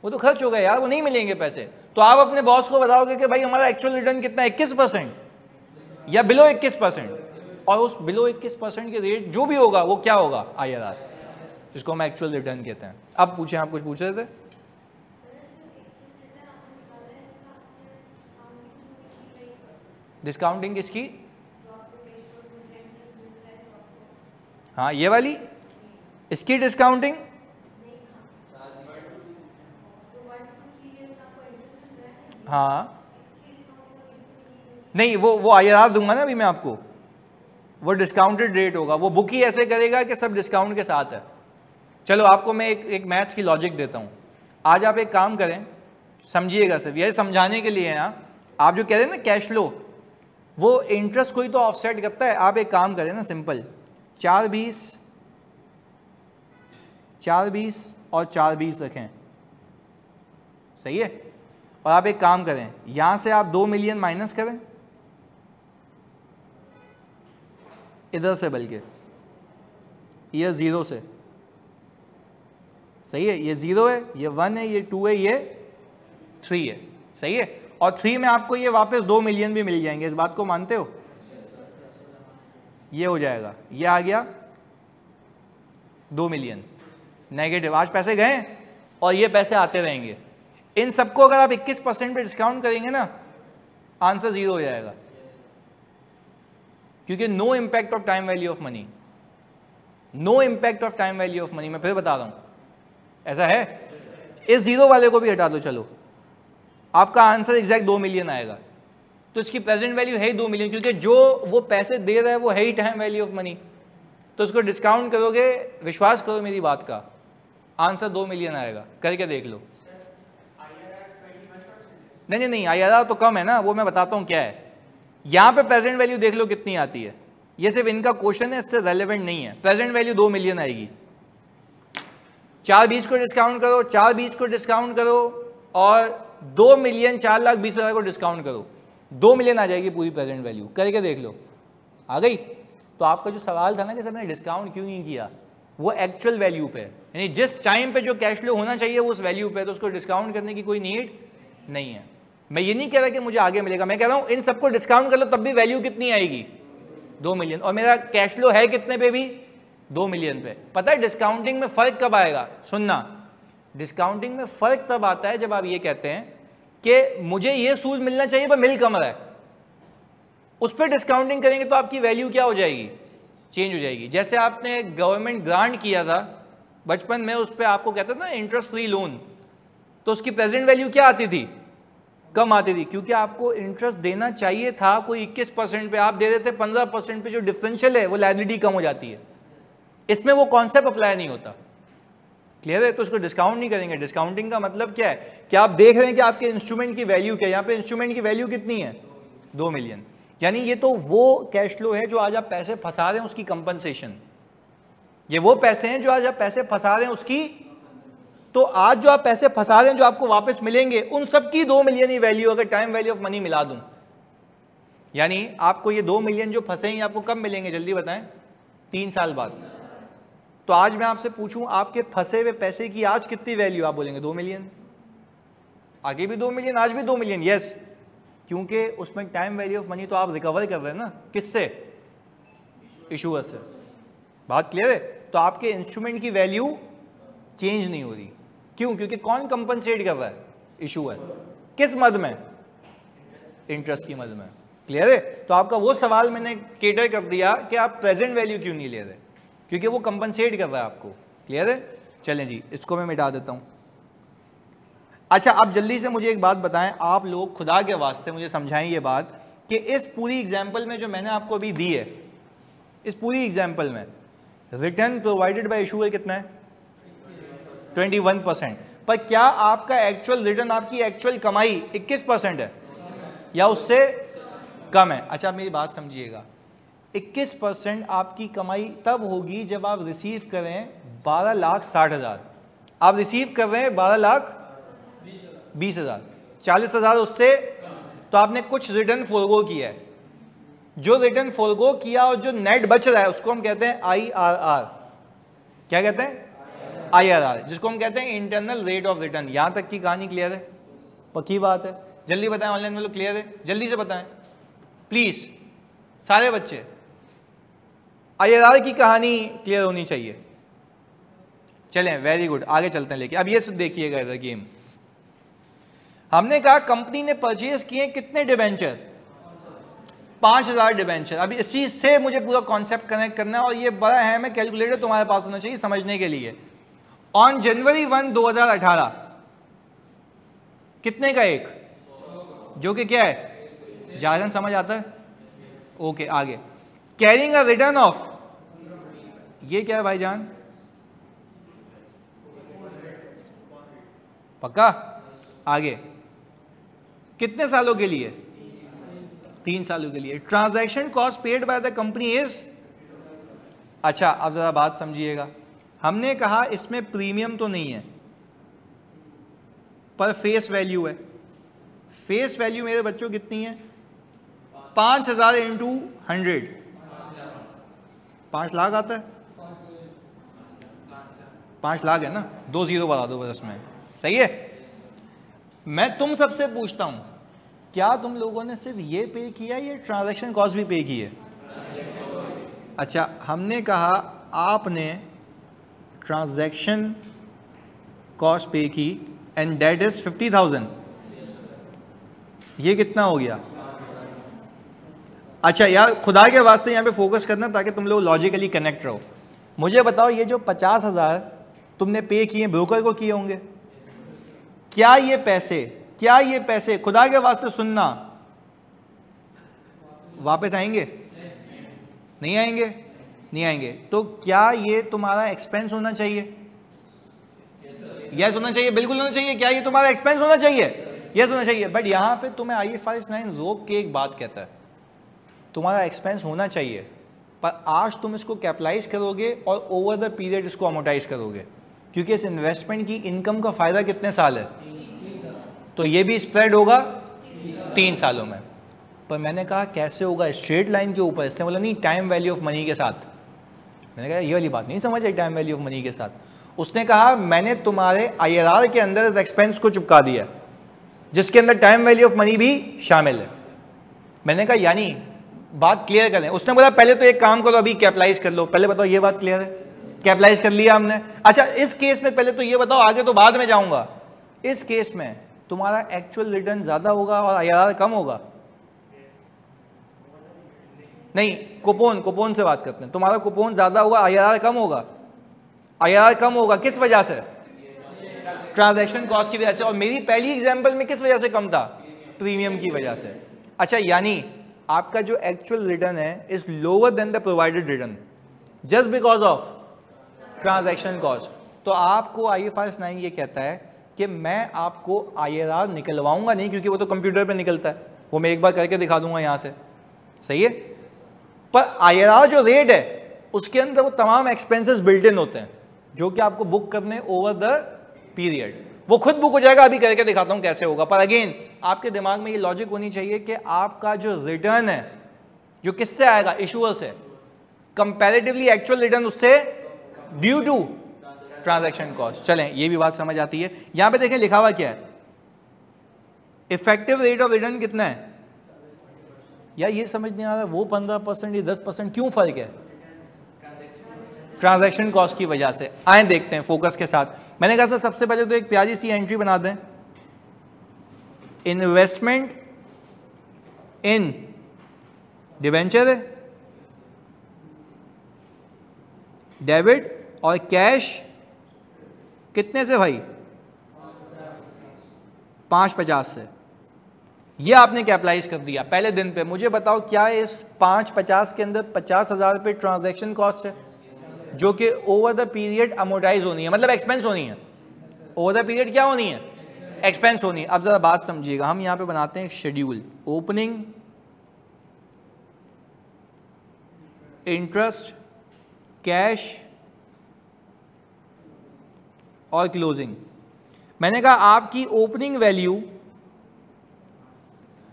वो तो खर्च हो गया यार, वो नहीं मिलेंगे पैसे। तो आप अपने बॉस को बताओगे कि भाई हमारा एक्चुअल रिटर्न कितना है, 21% या बिलो 21%, और उस बिलो 21% के रेट जो भी होगा वो क्या होगा? IRR, जिसको हम एक्चुअल रिटर्न कहते हैं। अब पूछें, आप कुछ पूछ रहे थे? डिस्काउंटिंग किसकी? हाँ ये वाली, इसकी डिस्काउंटिंग। हाँ नहीं, वो IRR दूंगा ना अभी मैं आपको, वो डिस्काउंटेड रेट होगा, वो बुक ही ऐसे करेगा कि सब डिस्काउंट के साथ है। चलो आपको मैं एक मैथ्स की लॉजिक देता हूँ। आज आप एक काम करें, समझिएगा, सिर्फ ये समझाने के लिए है। आप जो कह रहे हैं ना कैश फ्लो, वो इंटरेस्ट कोई तो ऑफसेट करता है। आप एक काम करें ना, सिंपल, 4-20 और 4-20 रखें, सही है? और आप एक काम करें, यहां से आप 2 मिलियन माइनस करें, इधर से, बल्कि ईयर 0 से, सही है, ये 0 है, ये 1 है, ये 2 है, ये 3 है, सही है। और 3 में आपको ये वापस 2 मिलियन भी मिल जाएंगे, इस बात को मानते हो? ये हो जाएगा, ये आ गया 2 मिलियन नेगेटिव, आज पैसे गए और ये पैसे आते रहेंगे। इन सबको अगर आप 21% पे डिस्काउंट करेंगे ना, आंसर 0 हो जाएगा, क्योंकि no impact of time value of money, no impact of time value of money. मैं फिर बता रहा हूं, ऐसा है। इस 0 वाले को भी हटा दो, चलो आपका आंसर एग्जैक्ट 2 मिलियन आएगा। तो इसकी प्रेजेंट वैल्यू है ही 2 मिलियन, क्योंकि जो वो पैसे दे रहा है वो है ही टाइम वैल्यू ऑफ मनी। तो उसको डिस्काउंट करोगे, विश्वास करो मेरी बात का, आंसर 2 मिलियन आएगा। करके देख लो। नहीं नहीं, IRR तो कम है ना, वो मैं बताता हूं क्या है। यहां पे प्रेजेंट वैल्यू देख लो कितनी आती है, ये सिर्फ इनका क्वेश्चन है, इससे रेलेवेंट नहीं है। प्रेजेंट वैल्यू 2 मिलियन आएगी। 420 को डिस्काउंट करो, 420 को डिस्काउंट करो और 2 मिलियन 4,20,000 को डिस्काउंट करो, 2 मिलियन आ जाएगी पूरी प्रेजेंट वैल्यू। करके देख लो, आ गई। तो आपका जो सवाल था ना कि सर मैंने डिस्काउंट क्यों नहीं किया, वो एक्चुअल वैल्यू पे, यानी जिस टाइम पे जो कैश फ्लो होना चाहिए वो उस वैल्यू पे, तो उसको डिस्काउंट करने की कोई नीड नहीं है। मैं ये नहीं कह रहा कि मुझे आगे मिलेगा, मैं कह रहा हूं इन सबको डिस्काउंट कर लो तब भी वैल्यू कितनी आएगी, 2 मिलियन। और मेरा कैश फ्लो है कितने पे भी, 2 मिलियन पे। पता है डिस्काउंटिंग में फर्क कब आएगा, सुनना, डिस्काउंटिंग में फर्क तब आता है जब आप ये कहते हैं कि मुझे ये सूद मिलना चाहिए पर मिल कम रहा है, उस पर डिस्काउंटिंग करेंगे तो आपकी वैल्यू क्या हो जाएगी, चेंज हो जाएगी। जैसे आपने गवर्नमेंट ग्रांट किया था बचपन में, उस पर आपको कहता था ना इंटरेस्ट फ्री लोन, तो उसकी प्रेजेंट वैल्यू क्या आती थी, कम आती थी, क्योंकि आपको इंटरेस्ट देना चाहिए था कोई 21% पे, आप दे देते 15% पे, जो डिफरेंशियल है वो लायबिलिटी कम हो जाती है। इसमें वो कॉन्सेप्ट अप्लाई नहीं होता। क्लियर है? तो उसको डिस्काउंट नहीं करेंगे। डिस्काउंटिंग का मतलब क्या है कि आप देख रहे हैं कि आपके इंस्ट्रूमेंट की वैल्यू क्या है, यहाँ पे इंस्ट्रूमेंट की वैल्यू कितनी है, 2 मिलियन। यानी ये तो वो कैश फ्लो है जो आज आप पैसे फंसा रहे हैं उसकी कंपनसेशन, ये वो पैसे हैं जो आज आप पैसे फंसा रहे हैं उसकी, तो आज जो आप पैसे फंसा रहे हैं जो आपको वापस मिलेंगे उन सब की 2 मिलियन ही वैल्यू अगर टाइम वैल्यू ऑफ मनी मिला दूं, यानी आपको ये 2 मिलियन जो फंसे हैं आपको कब मिलेंगे, जल्दी बताएं, 3 साल बाद। तो आज मैं आपसे पूछूं आपके फंसे हुए पैसे की आज कितनी वैल्यू, आप बोलेंगे 2 मिलियन, आगे भी 2 मिलियन, आज भी 2 मिलियन। यस, क्योंकि उसमें टाइम वैल्यू ऑफ मनी तो आप रिकवर कर रहे हैं ना, किससे, इशूअर से। बात क्लियर है? तो आपके इंस्ट्रूमेंट की वैल्यू चेंज नहीं हो रही, क्यों, क्योंकि कौन कंपनसेट कर रहा है, इशूअर। किस मद में, इंटरेस्ट की मद में। क्लियर है? तो आपका वो सवाल मैंने केटर कर दिया कि आप प्रेजेंट वैल्यू क्यों नहीं ले रहे, क्योंकि वो कंपनसेट कर रहा है आपको। क्लियर है? चलें जी, इसको मैं मिटा देता हूं। अच्छा, आप जल्दी से मुझे एक बात बताएं, आप लोग खुदा के वास्ते मुझे समझाएं ये बात कि इस पूरी एग्जाम्पल में जो मैंने आपको अभी दी है, इस पूरी एग्जाम्पल में रिटर्न प्रोवाइडेड बाय इशूअर कितना है, 21%। पर क्या आपका एक्चुअल रिटर्न, आपकी एक्चुअल कमाई 21% है या उससे कम है? अच्छा, आप मेरी बात समझिएगा, 21% आपकी कमाई तब होगी जब आप रिसीव करें 12,60,000। आप रिसीव कर रहे हैं 12,20,000, 40,000 उससे, तो आपने कुछ रिटर्न फोरगो किया है। जो रिटर्न फोरगो किया और जो नेट बच रहा है उसको हम कहते हैं IRR। क्या कहते हैं, IRR, जिसको हम कहते हैं इंटरनल रेट ऑफ रिटर्न। यहां तक की कहानी क्लियर है, पक्की बात है? जल्दी बताएं, ऑनलाइन वालों क्लियर है, जल्दी से बताएं प्लीज, सारे बच्चे। IRR की कहानी क्लियर होनी चाहिए। चलें, वेरी गुड, आगे चलते हैं। लेके अब ये देखिएगा इधर गेम। हमने कहा कंपनी ने परचेज किए कितने डिबेंचर, 5,000 डिबेंचर। अभी इस चीज से मुझे पूरा कॉन्सेप्ट कनेक्ट करना है और ये बड़ा है, मैं कैलकुलेटर तुम्हारे पास होना चाहिए समझने के लिए। ऑन जनवरी 1, 2018 कितने का एक, जो कि क्या है, जारगन समझ आता है? ओके, आगे। कैरिंग अ रिटर्न ऑफ, ये क्या है भाईजान, पक्का? आगे कितने सालों के लिए, 3 सालों के लिए। Transaction cost paid by the company is, अच्छा अब जरा बात समझिएगा, हमने कहा इसमें प्रीमियम तो नहीं है पर फेस वैल्यू है। फेस वैल्यू मेरे बच्चों कितनी है, 5,000 इंटू 100, 5 लाख आता है, 5 लाख है ना, 2 जीरो बढ़ा दो बस उसमें, सही है। मैं तुम सबसे पूछता हूं, क्या तुम लोगों ने सिर्फ ये पे किया या ट्रांजैक्शन कॉस्ट भी पे की है? अच्छा, हमने कहा आपने ट्रांजैक्शन कॉस्ट पे की एंड दैट इज 50,000। ये कितना हो गया? अच्छा यार, खुदा के वास्ते यहाँ पे फोकस करना ताकि तुम लोग लॉजिकली कनेक्ट रहो। मुझे बताओ, ये जो 50,000 तुमने पे किए ब्रोकर को किए होंगे, क्या ये पैसे खुदा के वास्ते सुनना वापस आएंगे? नहीं आएंगे, नहीं आएंगे। तो क्या ये तुम्हारा एक्सपेंस होना चाहिए? यस होना चाहिए, बिल्कुल होना चाहिए। क्या ये तुम्हारा एक्सपेंस होना चाहिए? यस होना चाहिए। बट यहां पे तुम्हें IFRS 9 रोक के एक बात कहता है, तुम्हारा एक्सपेंस होना चाहिए, पर आज तुम इसको कैपिटलाइज करोगे और ओवर द पीरियड इसको अमोर्टाइज करोगे, क्योंकि इस इन्वेस्टमेंट की इनकम का फायदा कितने साल है? तो ये भी स्प्रेड होगा 3 सालों में। पर मैंने कहा कैसे होगा? स्ट्रेट लाइन के ऊपर। इसने बोला नहीं, टाइम वैल्यू ऑफ मनी के साथ। मैंने कहा ये वाली बात नहीं समझ आई, टाइम वैल्यू ऑफ मनी के साथ। उसने कहा मैंने तुम्हारे IRR के अंदर इस एक्सपेंस को चिपका दिया, जिसके अंदर टाइम वैल्यू ऑफ मनी भी शामिल है। मैंने कहा यानी बात क्लियर करें। उसने बोला पहले तो एक काम करो, अभी कैपिटलाइज कर लो। पहले बताओ ये बात क्लियर है? कैपिटलाइज कर लिया हमने। अच्छा, इस केस में पहले तो ये बताओ, आगे तो बाद में जाऊंगा, इस केस में तुम्हारा एक्चुअल रिटर्न ज्यादा होगा और IRR कम होगा? नहीं, कुपोन से बात करते हैं। तुम्हारा कुपोन ज्यादा होगा, IRR कम होगा। IRR कम होगा किस वजह से? ट्रांजैक्शन कॉस्ट की वजह से। और मेरी पहली एग्जांपल में किस वजह से कम था? प्रीमियम की वजह से। अच्छा, यानी आपका जो एक्चुअल रिटर्न है is lower than the provided return just because of transaction cost. तो आपको IFRS 9 ये कहता है कि मैं आपको IRR निकलवाऊंगा नहीं, क्योंकि वो तो कंप्यूटर पे निकलता है, वो मैं एक बार करके दिखा दूंगा यहां से, सही है। पर IRR जो रेट है उसके अंदर वो तमाम एक्सपेंसेस बिल्ट इन होते हैं जो कि आपको बुक करने ओवर द पीरियड। वो खुद बुक हो जाएगा, अभी करके दिखाता हूं कैसे होगा। पर अगेन आपके दिमाग में ये लॉजिक होनी चाहिए कि आपका जो रिटर्न है जो किससे आएगा? इशूअर से। कंपैरेटिवली एक्चुअल रिटर्न उससे ड्यू टू ट्रांजैक्शन कॉस्ट। चलें, ये भी बात समझ आती है। यहां पे देखें लिखा हुआ क्या है, इफेक्टिव रेट ऑफ रिटर्न कितना है? या ये समझ नहीं आ रहा वो 15% या 10% क्यों फर्क है? ट्रांजैक्शन कॉस्ट की वजह से। आए देखते हैं फोकस के साथ। मैंने कहा था सबसे पहले तो एक प्यारी सी एंट्री बना दें, इन्वेस्टमेंट इन डिबेंचर है, डेबिट और कैश कितने से भाई? 550 से। ये आपने कैपिटलाइज कर दिया पहले दिन पे। मुझे बताओ क्या इस 550 के अंदर 50,000 रुपये ट्रांजैक्शन कॉस्ट है जो कि ओवर द पीरियड अमोर्टाइज होनी है, मतलब एक्सपेंस होनी है। ओवर द पीरियड क्या होनी है? एक्सपेंस होनी है। अब जरा बात समझिएगा, हम यहां पे बनाते हैं शेड्यूल, ओपनिंग, इंटरेस्ट, कैश और क्लोजिंग। मैंने कहा आपकी ओपनिंग वैल्यू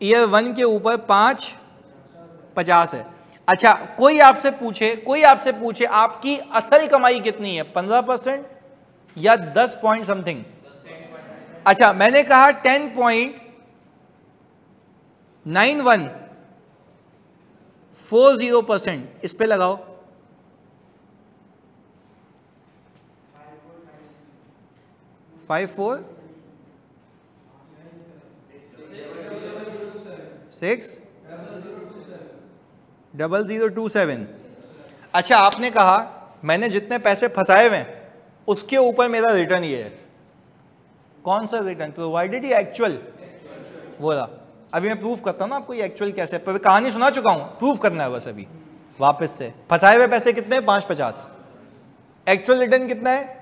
ईयर 1 के ऊपर 550 है। अच्छा, कोई आपसे पूछे आपकी असल कमाई कितनी है, 15% या 10 पॉइंट समथिंग? अच्छा, मैंने कहा 10.9140%। इस पे लगाओ, 54,6,00,27। अच्छा, आपने कहा मैंने जितने पैसे फंसाए हुए हैं उसके ऊपर मेरा रिटर्न ये है। कौन सा रिटर्न? प्रोवाइडेड या एक्चुअल? वो रहा। अभी मैं प्रूफ करता हूं ना आपको ये एक्चुअल कैसे। कहानी सुना चुका हूं, प्रूफ करना है बस अभी वापस से। फंसाए हुए पैसे कितने? 550। एक्चुअल रिटर्न कितना है?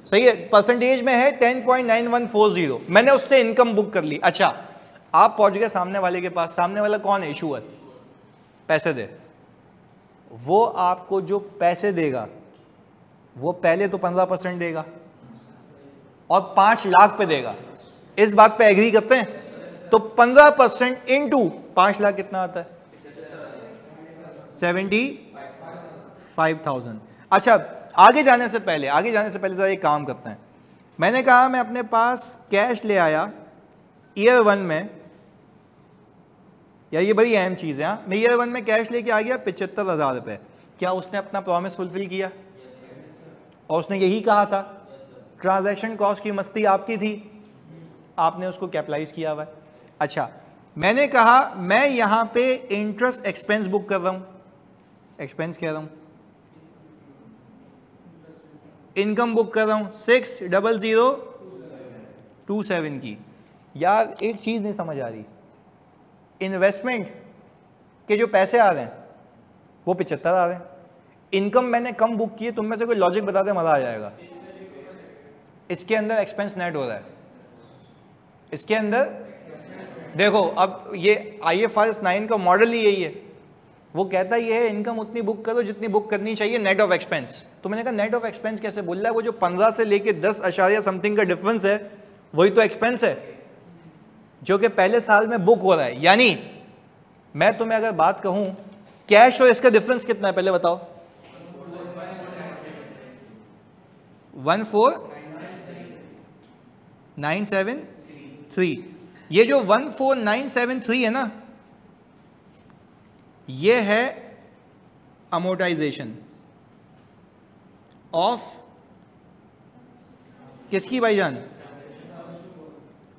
सही है, परसेंटेज में है 10.9140। मैंने उससे इनकम बुक कर ली। अच्छा, आप पहुंच गए सामने वाले के पास। सामने वाला कौन है? इशूअर। पैसे दे। वो आपको जो पैसे देगा वो पहले तो 15% देगा और 5 लाख पे देगा। इस बात पे एग्री करते हैं? तो 15% इंटू 5 लाख कितना आता है? 75,000। अच्छा, आगे जाने से पहले जरा एक काम करते हैं। मैंने कहा मैं अपने पास कैश ले आया ईयर 1 में, या ये बड़ी अहम चीज़ है, हाँ, मैं ईयर 1 में कैश लेके आ गया 75,000 रुपये। क्या उसने अपना प्रॉमिस फुलफिल किया? और उसने यही कहा था, ट्रांजैक्शन कॉस्ट की मस्ती आपकी थी, आपने उसको कैपिटलाइज किया हुआ है। अच्छा, मैंने कहा मैं यहां पे इंटरेस्ट एक्सपेंस बुक कर रहा हूं, एक्सपेंस कह रहा हूं, इनकम बुक कर रहा हूं 60027 की। यार एक चीज नहीं समझ आ रही, इन्वेस्टमेंट के जो पैसे आ रहे हैं वो 75 आ रहे हैं, इनकम मैंने कम बुक की है। तुम में से कोई लॉजिक बता दे, मजा आ जाएगा। इसके अंदर एक्सपेंस नेट हो रहा है, इसके अंदर देखो, अब ये IFRS 9 का मॉडल ही यही है, वो कहता ही है इनकम उतनी बुक करो जितनी बुक करनी चाहिए नेट ऑफ एक्सपेंस। तो मैंने कहा नेट ऑफ एक्सपेंस कैसे बोल रहा है? वो जो 15 से लेके 10 अशारिया समथिंग का डिफरेंस है वही तो एक्सपेंस है जो कि पहले साल में बुक हो रहा है। यानी मैं तुम्हें अगर बात कहूं कैश और इसका डिफरेंस कितना है पहले बताओ? 14973। ये जो 14973 है ना, ये है अमोर्टाइजेशन ऑफ किसकी भाईजान?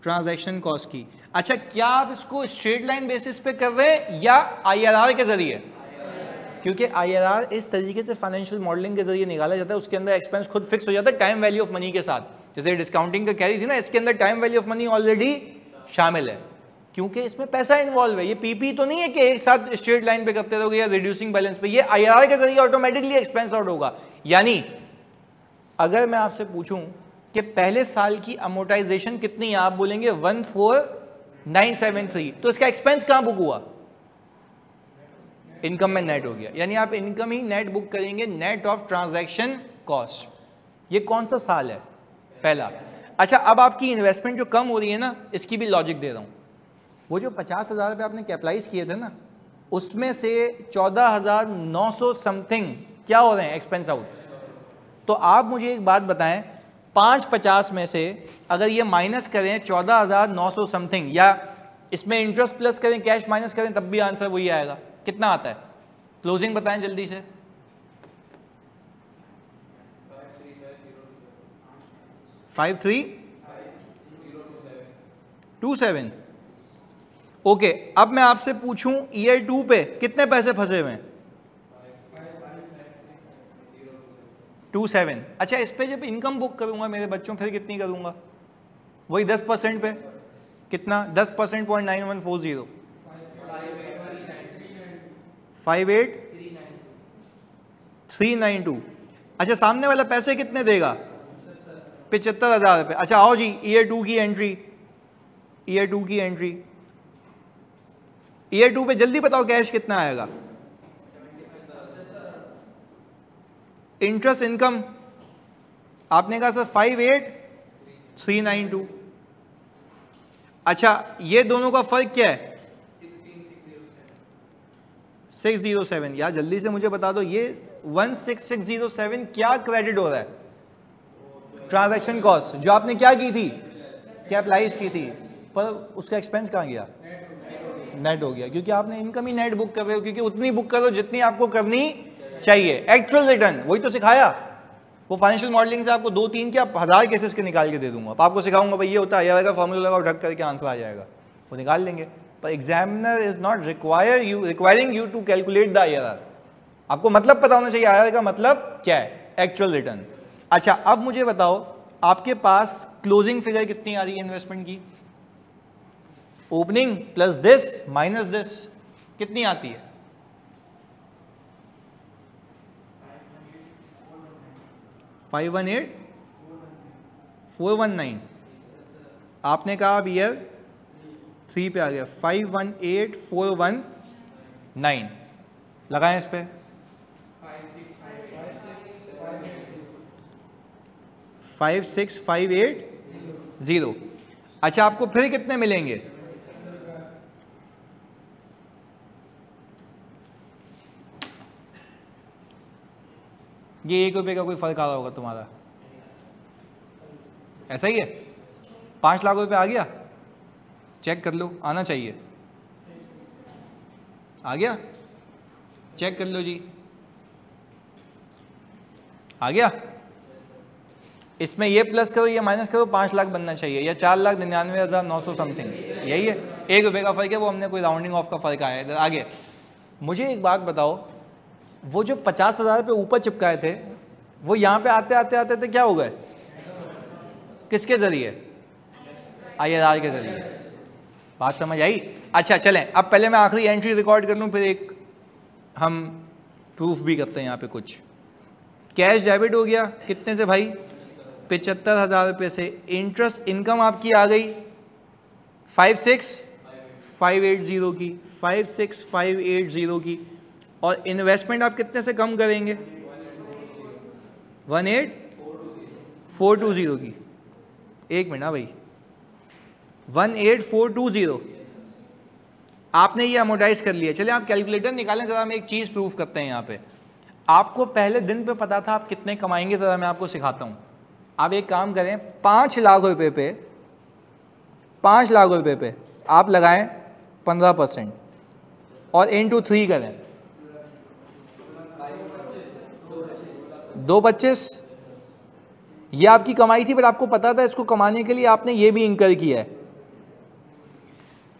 ट्रांजैक्शन कॉस्ट की। अच्छा, क्या आप इसको स्ट्रेट लाइन बेसिस पे कर रहे हैं या IRR के जरिए? क्योंकि IRR इस तरीके से फाइनेंशियल मॉडलिंग के जरिए निकाला जाता है, उसके अंदर एक्सपेंस खुद फिक्स हो जाता है टाइम वैल्यू ऑफ मनी के साथ। जैसे डिस्काउंटिंग का कह रही थी ना, इसके अंदर time value of money already शामिल है, क्योंकि इसमें पैसा इन्वॉल्व है। ये PP तो नहीं है कि एक साथ स्ट्रेट लाइन पे करते रहोगे या रिड्यूसिंग बैलेंस पे, ये IRR के जरिए ऑटोमेटिकली एक्सपेंस आउट होगा। यानी अगर मैं आपसे पूछूं कि पहले साल की अमोर्टाइजेशन कितनी है, आप बोलेंगे 14973, तो इसका एक्सपेंस कहां बुक हुआ? इनकम में नेट हो गया। यानी आप इनकम ही नेट बुक करेंगे, नेट ऑफ ट्रांजैक्शन कॉस्ट। ये कौन सा साल है? पहला। अच्छा, अब आपकी इन्वेस्टमेंट जो कम हो रही है ना, इसकी भी लॉजिक दे रहा हूं। वो जो 50,000 रुपये आपने कैपिटलाइज किए थे ना, उसमें से 14,900 समथिंग क्या हो रहे हैं? Expense out. तो आप मुझे एक बात बताएं, 550 में से अगर ये माइनस करें 14,900 समथिंग, या इसमें इंटरेस्ट प्लस करें, कैश माइनस करें, तब भी आंसर वही आएगा। कितना आता है? क्लोजिंग बताएं जल्दी से। 5327। ओके, अब मैं आपसे पूछूं ईयर 2 पे कितने पैसे फंसे हुए हैं? 27। अच्छा, इस पे जब इनकम बुक करूंगा मेरे बच्चों, फिर कितनी करूंगा? वही 10% पे। कितना? 10% 0.9140, 58,392। अच्छा, सामने वाला पैसे कितने देगा? 75,000 रुपये। अच्छा आओ जी, ईयर 2 की एंट्री, ईयर 2 की एंट्री। ईयर 2 पे जल्दी बताओ कैश कितना आएगा? इंटरेस्ट इनकम आपने कहा सर 58,392। अच्छा, ये दोनों का फर्क क्या है? 607। यार जल्दी से मुझे बता दो, ये 16607 क्या क्रेडिट हो रहा है? ट्रांजैक्शन कॉस्ट जो आपने क्या की थी? कैपिटलाइज की थी, पर उसका एक्सपेंस कहाँ गया? नेट हो गया, क्योंकि आपने इनकम ही नेट बुक कर रहे हो, क्योंकि उतनी बुक करो जितनी आपको करनी चाहिए। एक्चुअल रिटर्न वही तो सिखाया, वो फाइनेंशियल मॉडलिंग से आपको 2-3 क्या 1000 केसेस के निकाल के दे दूंगा। अब आपको सिखाऊंगा भाई ये होता है, आएगा फॉर्मूला लगाओ, ढक करके आंसर आ जाएगा, वो निकाल लेंगे। पर examiner is not requiring you to calculate the IRR। आपको मतलब पता होना चाहिए IRR का मतलब क्या है, एक्चुअल रिटर्न। अच्छा, अब मुझे बताओ आपके पास क्लोजिंग फिगर कितनी आ रही है इन्वेस्टमेंट की? Opening plus this minus this कितनी आती है? 518,419। आपने कहा अब ईयर 3 पे आ गया, 518,419 लगाएं इस पे, 56,580। अच्छा, आपको फिर कितने मिलेंगे? ये 1 रुपये का कोई फर्क आ रहा होगा तुम्हारा, ऐसा ही है। 5 लाख रुपए आ गया, चेक कर लो, आना चाहिए, आ गया, चेक कर लो जी, आ गया। इसमें ये प्लस करो ये माइनस करो, 5 लाख बनना चाहिए, या 4,99,900 समथिंग, यही है। 1 रुपये का फर्क है, वो हमने कोई राउंडिंग ऑफ का फर्क आया है। आगे मुझे एक बात बताओ, वो जो 50,000 पे ऊपर चिपकाए थे वो यहाँ पे आते आते आते थे क्या हो गए, किसके जरिए, IRR के जरिए, बात समझ आई। अच्छा चलें, अब पहले मैं आखिरी एंट्री रिकॉर्ड कर लूँ, फिर एक हम प्रूफ भी करते हैं यहाँ पे कुछ। कैश डेबिट हो गया कितने से भाई, 75,000 रुपये से। इंटरेस्ट इनकम आपकी आ गई 56,580 की, 56,580 की। और इन्वेस्टमेंट आप कितने से कम करेंगे, 18,420 की। एक मिनट ना भाई, 18,420 आपने ये अमोटाइज कर लिया। चलिए आप कैलकुलेटर निकालें जरा, हम एक चीज़ प्रूफ करते हैं यहाँ पे। आपको पहले दिन पे पता था आप कितने कमाएंगे, जरा मैं आपको सिखाता हूँ। आप एक काम करें, 5 लाख रुपए पे, 5 लाख रुपए पे आप लगाएं 15% और इंटू 3 करें, 2,25। ये आपकी कमाई थी, पर आपको पता था इसको कमाने के लिए आपने ये भी इंकर किया है।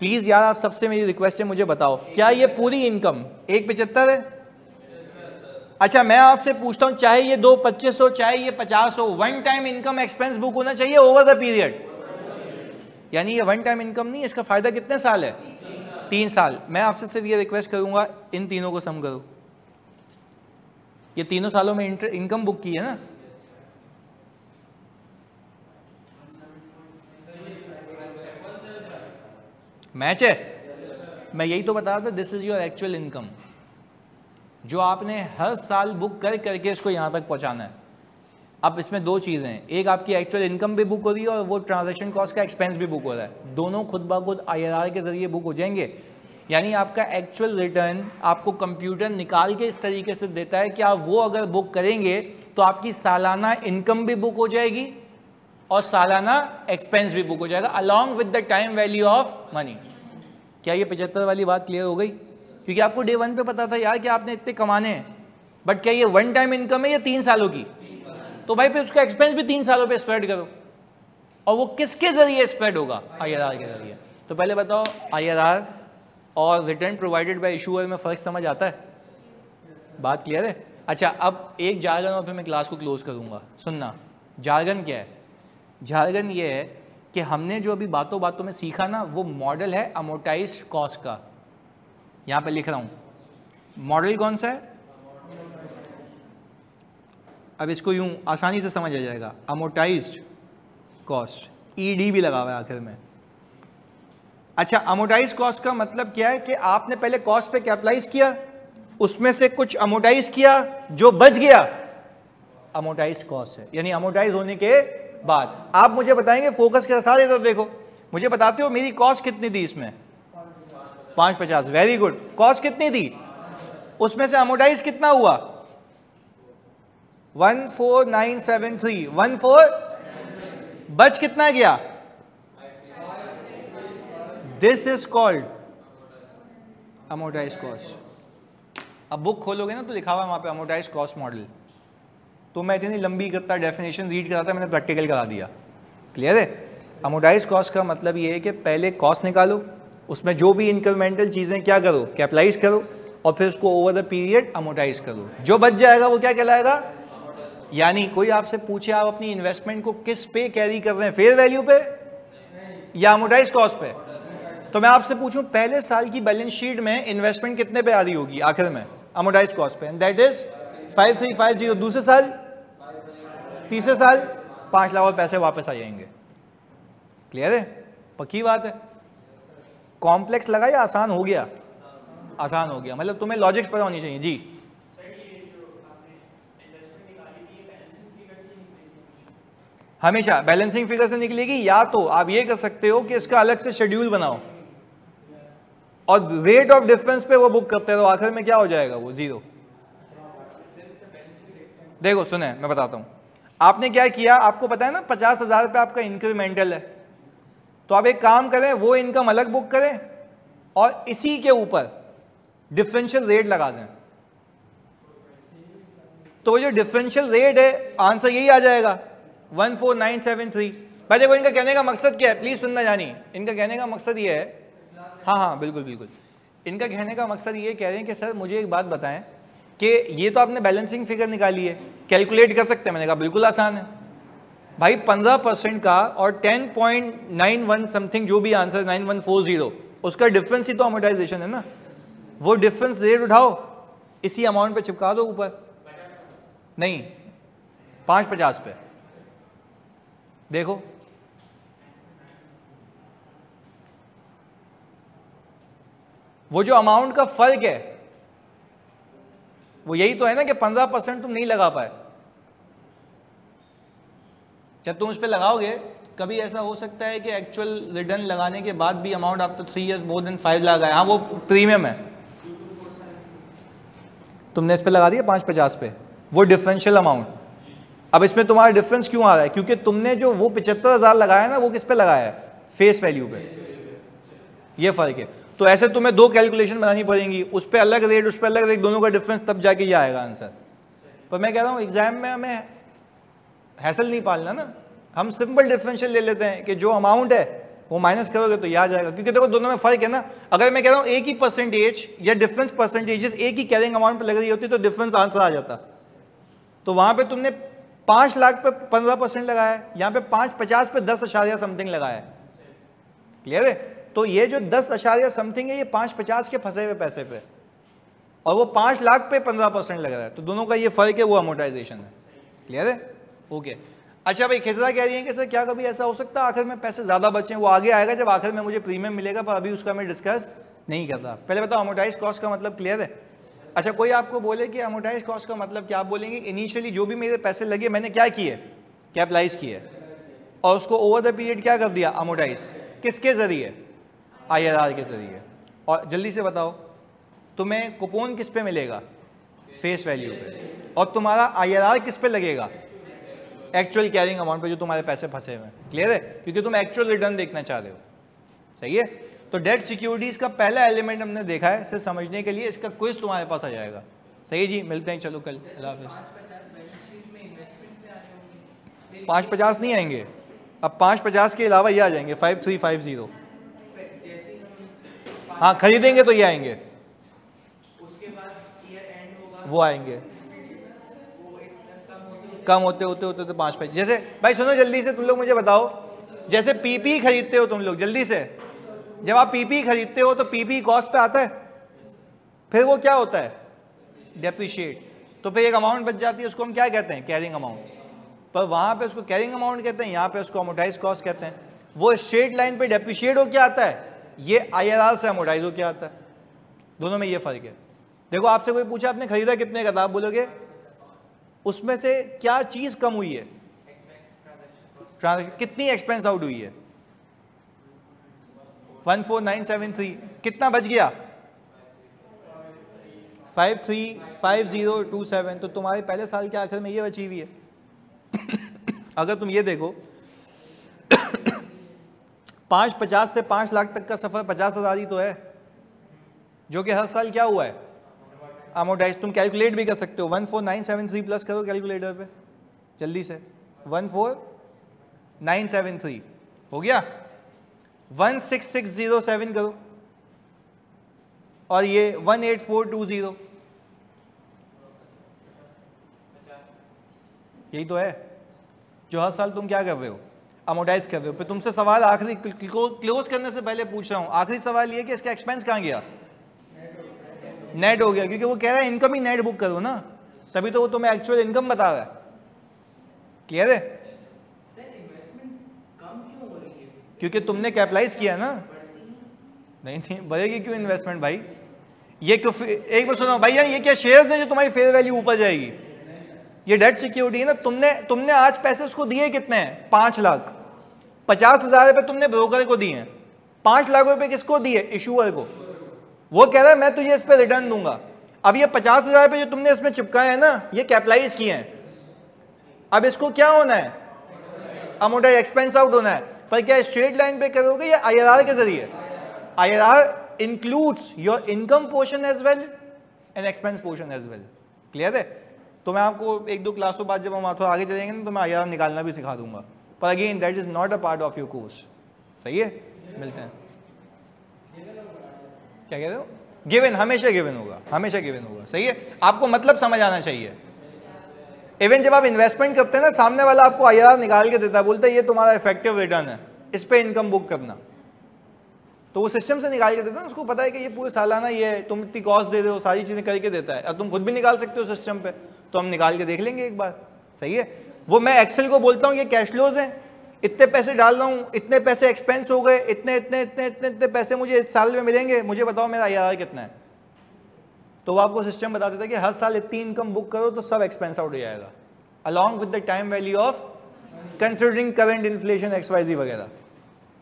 प्लीज यार आप सबसे मेरी रिक्वेस्ट है, मुझे बताओ क्या ये पूरी इनकम 1,75 है? अच्छा मैं आपसे पूछता हूं, चाहे ये 2,25 हो चाहे ये 50 हो, one time income expense book होना चाहिए ओवर द पीरियड। यानी ये वन टाइम इनकम नहीं, इसका फायदा कितने साल है, 3 साल। मैं आपसे सिर्फ ये रिक्वेस्ट करूंगा, इन तीनों को सम करो। ये तीनों सालों में इनकम बुक की है ना, मैच है। मैं यही तो बता रहा था, this is your actual income, जो आपने हर साल बुक कर करके इसको यहां तक पहुंचाना है। अब इसमें 2 चीज़ें हैं, एक आपकी एक्चुअल इनकम भी बुक हो रही है और वो ट्रांजैक्शन कॉस्ट का एक्सपेंस भी बुक हो रहा है। दोनों खुद ब खुद IRR के जरिए बुक हो जाएंगे। यानी आपका एक्चुअल रिटर्न आपको कंप्यूटर निकाल के इस तरीके से देता है कि आप वो अगर बुक करेंगे तो आपकी सालाना इनकम भी बुक हो जाएगी और सालाना एक्सपेंस भी बुक हो जाएगा along with the time value of money. क्या ये 75 वाली बात क्लियर हो गई? क्योंकि आपको डे 1 पे पता था यार कि आपने इतने कमाने हैं, बट क्या ये वन टाइम इनकम है या 3 सालों की? तो भाई फिर उसका एक्सपेंस भी 3 सालों पे स्प्रेड करो। और वो किसके जरिए स्प्रेड होगा? IRR के जरिए। तो पहले बताओ IRR और रिटर्न प्रोवाइडेड बाय इशूअर में फ़र्क समझ आता है? बात क्लियर है? अच्छा अब एक जार्गन और फिर मैं क्लास को क्लोज करूँगा। सुनना, जार्गन क्या है? जार्गन ये है कि हमने जो अभी बातों बातों में सीखा ना, वो मॉडल है अमोर्टाइज्ड कॉस्ट का। यहाँ पे लिख रहा हूँ, मॉडल कौन सा है? अब इसको यूं आसानी से समझ आ जाएगा, अमोर्टाइज्ड कॉस्ट, ED भी लगा हुआ है आखिर में। अच्छा अमोर्टाइज्ड कॉस्ट का मतलब क्या है कि आपने पहले कॉस्ट पे कैपिटलाइज किया, उसमें से कुछ अमोर्टाइज किया, जो बच गया अमोर्टाइज्ड कॉस्ट है। यानी अमोर्टाइज होने के बाद आप मुझे बताएंगे, फोकस के साथ इधर देखो, मुझे बताते हो मेरी कॉस्ट कितनी थी इसमें? 550। Very good. कॉस्ट कितनी थी? उसमें से अमोर्टाइज कितना हुआ? 14,973। 14 बच कितना गया? This is called amortise cost. अब बुक खोलोगे ना तो लिखा हुआ है वहां पे अमोर्टाइज कॉस्ट मॉडल। तो मैं इतनी लंबी करता डेफिनेशन रीड कराता, मैंने प्रैक्टिकल करा दिया। क्लियर है? अमोर्टाइज कॉस्ट का मतलब ये है कि पहले कॉस्ट निकालो, उसमें जो भी इंक्रीमेंटल चीज़ें क्या करो, कैपिटलाइज करो, और फिर उसको ओवर द पीरियड अमोर्टाइज करो। जो बच जाएगा वो क्या कहलाएगा? यानी कोई आपसे पूछे आप अपनी इन्वेस्टमेंट को किस पे कैरी कर रहे हैं, फेयर वैल्यू पे या अमोर्टाइज कॉस्ट पे? तो मैं आपसे पूछूं पहले साल की बैलेंस शीट में इन्वेस्टमेंट कितने पे आ रही होगी आखिर में? अमोर्टाइज कॉस्ट पे, एंड दैट इज 5350। दूसरे साल, तीसरे साल 5 लाख और पैसे वापस आ जाएंगे। क्लियर है? पक्की बात है। कॉम्प्लेक्स लगा या आसान हो गया? आसान हो गया। मतलब तुम्हें लॉजिक्स पता होनी चाहिए। जी हमेशा बैलेंसिंग फिगर से निकलेगी, या तो आप ये कर सकते हो कि इसका अलग से शेड्यूल बनाओ और रेट ऑफ डिफरेंस पे वो बुक करते रहो, आखिर में क्या हो जाएगा? वो 0। देखो सुने, मैं बताता हूं। आपने क्या किया, आपको पता है ना 50,000 रुपये आपका इंक्रीमेंटल है, तो आप एक काम करें, वो इनकम अलग बुक करें और इसी के ऊपर डिफरेंशियल रेट लगा दें, तो जो डिफरेंशियल रेट है आंसर यही आ जाएगा 14973। भाई देखो इनका कहने का मकसद क्या है, प्लीज सुनना जानिए। इनका कहने का मकसद ये है, हाँ हाँ बिल्कुल बिल्कुल, इनका कहने का मकसद ये कह रहे हैं कि सर मुझे एक बात बताएं कि ये तो आपने बैलेंसिंग फिगर निकाली है, कैलकुलेट कर सकते हैं। मैंने कहा बिल्कुल आसान है भाई, 15% का और 10.91 समथिंग जो भी आंसर 9140 उसका डिफरेंस ही तो अमोर्टाइजेशन है ना। वो डिफरेंस रेट उठाओ, इसी अमाउंट पे चिपका दो ऊपर, नहीं 550 पे। देखो वो जो अमाउंट का फर्क है वो यही तो है ना कि 15% तुम नहीं लगा पाए। जब तुम उस पर लगाओगे, कभी ऐसा हो सकता है कि एक्चुअल रिटर्न लगाने के बाद भी amount after 3 years more than 5 lakh आए, हाँ वो प्रीमियम है, तुमने इस पे लगा दिया 550 पे, वो डिफरेंशियल अमाउंट। अब इसमें तुम्हारा डिफरेंस क्यों आ रहा है, क्योंकि तुमने जो वो 75,000 लगाया ना, वो किस पे लगाया है, फेस वैल्यू पे, ये फर्क है। तो ऐसे तुम्हें दो कैलकुलेशन बनानी पड़ेंगी, उस पर अलग रेट, उस पर अलग रेट, दोनों का डिफरेंस, तब जाके ये आएगा आंसर। पर मैं कह रहा हूँ एग्जाम में हमें हैसल नहीं पालना ना, हम सिंपल डिफरेंशियल ले लेते हैं कि जो अमाउंट है वो माइनस करोगे तो ये आ जाएगा, क्योंकि देखो दोनों में फर्क है ना। अगर मैं कह रहा हूँ एक ही परसेंटेज या डिफरेंस परसेंटेजेस एक ही कैरिंग अमाउंट पे लग रही होती तो डिफरेंस आंसर आ जाता। तो वहां पे तुमने 5 लाख पे 15% लगाया है, यहाँ पे 550 पे 10 समथिंग लगाया है, क्लियर है। तो ये जो 10 समथिंग है ये 550 के फंसे हुए पैसे पे, और वो 5 लाख पे 15% लग रहा है, तो दोनों का ये फर्क है, वो अमोर्टाइजेशन है, क्लियर है, ओके। अच्छा भाई खिजरा कह रही है कि सर क्या कभी ऐसा हो सकता है आखिर में पैसे ज्यादा बचे, वो आगे आएगा जब आखिर में मुझे प्रीमियम मिलेगा, पर अभी उसका मैं डिस्कस नहीं करता। पहले बताओ अमोर्टाइज कॉस्ट का मतलब क्लियर है। अच्छा कोई आपको बोले कि अमोर्टाइज कॉस्ट का मतलब क्या, आप बोलेंगे इनिशियली जो भी मेरे पैसे लगे मैंने क्या किए, कैपिटलाइज किए, और उसको ओवर द पीरियड क्या कर दिया, अमोर्टाइज, किसके जरिए, IRR के जरिए। और जल्दी से बताओ तुम्हें कूपन किस पे मिलेगा, फेस वैल्यू पे, और तुम्हारा IRR किस पे लगेगा, एक्चुअल कैरिंग अमाउंट पे जो तुम्हारे पैसे फंसे हुए हैं, क्लियर है, क्योंकि तुम एक्चुअल रिटर्न देखना चाह रहे हो, सही है। तो डेट सिक्योरिटीज का पहला एलिमेंट हमने देखा है, सिर्फ समझने के लिए, इसका क्विज तुम्हारे पास आ जाएगा, सही है जी। मिलते हैं, चलो कल, अल्लाह हाफिज़। 550 नहीं आएंगे, अब 550 के अलावा ये आ जाएंगे 5350, हाँ खरीदेंगे तो ये आएंगे, उसके बाद ईयर एंड होगा वो आएंगे, कम होते होते होते तो 5 पैसे। जैसे भाई सुनो जल्दी से, तुम लोग मुझे बताओ, जैसे पीपी खरीदते हो तुम लोग, जल्दी से, जब आप पीपी खरीदते हो तो पीपी कॉस्ट पे आता है, फिर वो क्या होता है, डेप्रिशिएट, तो फिर एक अमाउंट बच जाती है, उसको हम क्या कहते हैं, कैरिंग अमाउंट। पर वहां पे उसको कैरिंग अमाउंट कहते हैं, यहाँ पे उसको अमोर्टाइज कॉस्ट कहते हैं। वो स्ट्रेट लाइन पे डेप्रिशिएट हो क्या आता है, ये IRR से अमोर्टाइज हो क्या आता है, दोनों में ये फर्क है। देखो आपसे कोई पूछा आपने खरीदा कितने का था, आप बोलोगे उसमें से क्या चीज कम हुई है, ट्रांजैक्शन, कितनी एक्सपेंस आउट हुई है, 14973, कितना बच गया 535027, तो तुम्हारे पहले साल के आखिर में ये बची हुई है। अगर तुम ये देखो 550 से 5 लाख तक का सफर 50,000 ही तो है, जो कि हर साल क्या हुआ है, अमोर्टाइज। तुम कैलकुलेट भी कर सकते हो, 14973 प्लस करो कैलकुलेटर पे जल्दी से, 14973 हो गया, 16607 करो, और ये 18420, यही तो है जो हर साल तुम क्या कर रहे हो, अमोर्टाइज कर रहे हो। फिर तुमसे सवाल आखिरी क्लोज करने से पहले पूछ रहा हूं, आखिरी सवाल ये कि इसका एक्सपेंस कहां गया, नेट हो गया, क्योंकि वो कह रहा है इनकम ही नेट बुक करो ना, तभी तो वो तुम्हें एक्चुअल इनकम बता रहा है, क्लियर है। क्योंकि तुमने कैपिटलाइज किया ना, नहीं बढ़ेगी क्यों इन्वेस्टमेंट भाई, ये क्यों, एक बार सुनो भाई, ये क्या शेयर्स है जो तुम्हारी फेयर वैल्यू ऊपर जाएगी, ये डेट सिक्योरिटी है ना। तुमने आज पैसे उसको दिए कितने हैं, 5 लाख, 50,000 रुपए तुमने ब्रोकर को दिए हैं, 5 लाख रुपए किसको दिए, इशूअर को। वो कह रहा है मैं तुझे इस पे रिटर्न दूंगा। अब ये 50,000 रुपए जो तुमने इसमें चिपकाए हैं ना, ये कैपिटलाइज किए हैं, अब इसको क्या होना है, अमोर्टाइज एक्सपेंस आउट होना है, पर क्या स्ट्रेट लाइन पे करोगे या IRR के जरिए? IRR includes your income portion as well and expense portion as well. Clear है? तो मैं आपको 1-2 क्लासों बाद जब हम थोड़ा आगे चलेंगे ना तो मैं IRR निकालना भी सिखा दूंगा, पर again that is not a part of your course. सही है, मिलते हैं। क्या कह रहे हो? गिवन, हमेशा गिवन होगा, हमेशा गिवन होगा। सही है, आपको मतलब समझ आना चाहिए। इवन जब आप इन्वेस्टमेंट करते हैं ना, सामने वाला आपको IRR निकाल के देता है, बोलता है ये तुम्हारा इफेक्टिव रिटर्न है, इस पे इनकम बुक करना, तो वो सिस्टम से निकाल के देता है, उसको पता है कि ये पूरे सालाना ये तुम इतनी कॉस्ट दे रहे हो, सारी चीजें करके देता है, और तुम खुद भी निकाल सकते हो सिस्टम पे, तो हम निकाल के देख लेंगे एक बार। सही है, वो मैं एक्सेल को बोलता हूँ ये कैश फ्लोज हैं, इतने पैसे डाल रहा हूँ, इतने पैसे एक्सपेंस हो गए, इतने इतने इतने इतने इतने पैसे मुझे इस साल में मिलेंगे, मुझे बताओ मेरा IRR कितना है। तो वो आपको सिस्टम बता देता है कि हर साल इतनी इनकम बुक करो तो सब एक्सपेंस आउट हो जाएगा, along with the time value of considering current inflation XYZ वगैरह।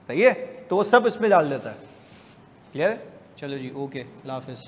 सही है, तो वो सब इसमें डाल देता है। क्लियर है? चलो जी, ओके, अल्लाह हाफिज़।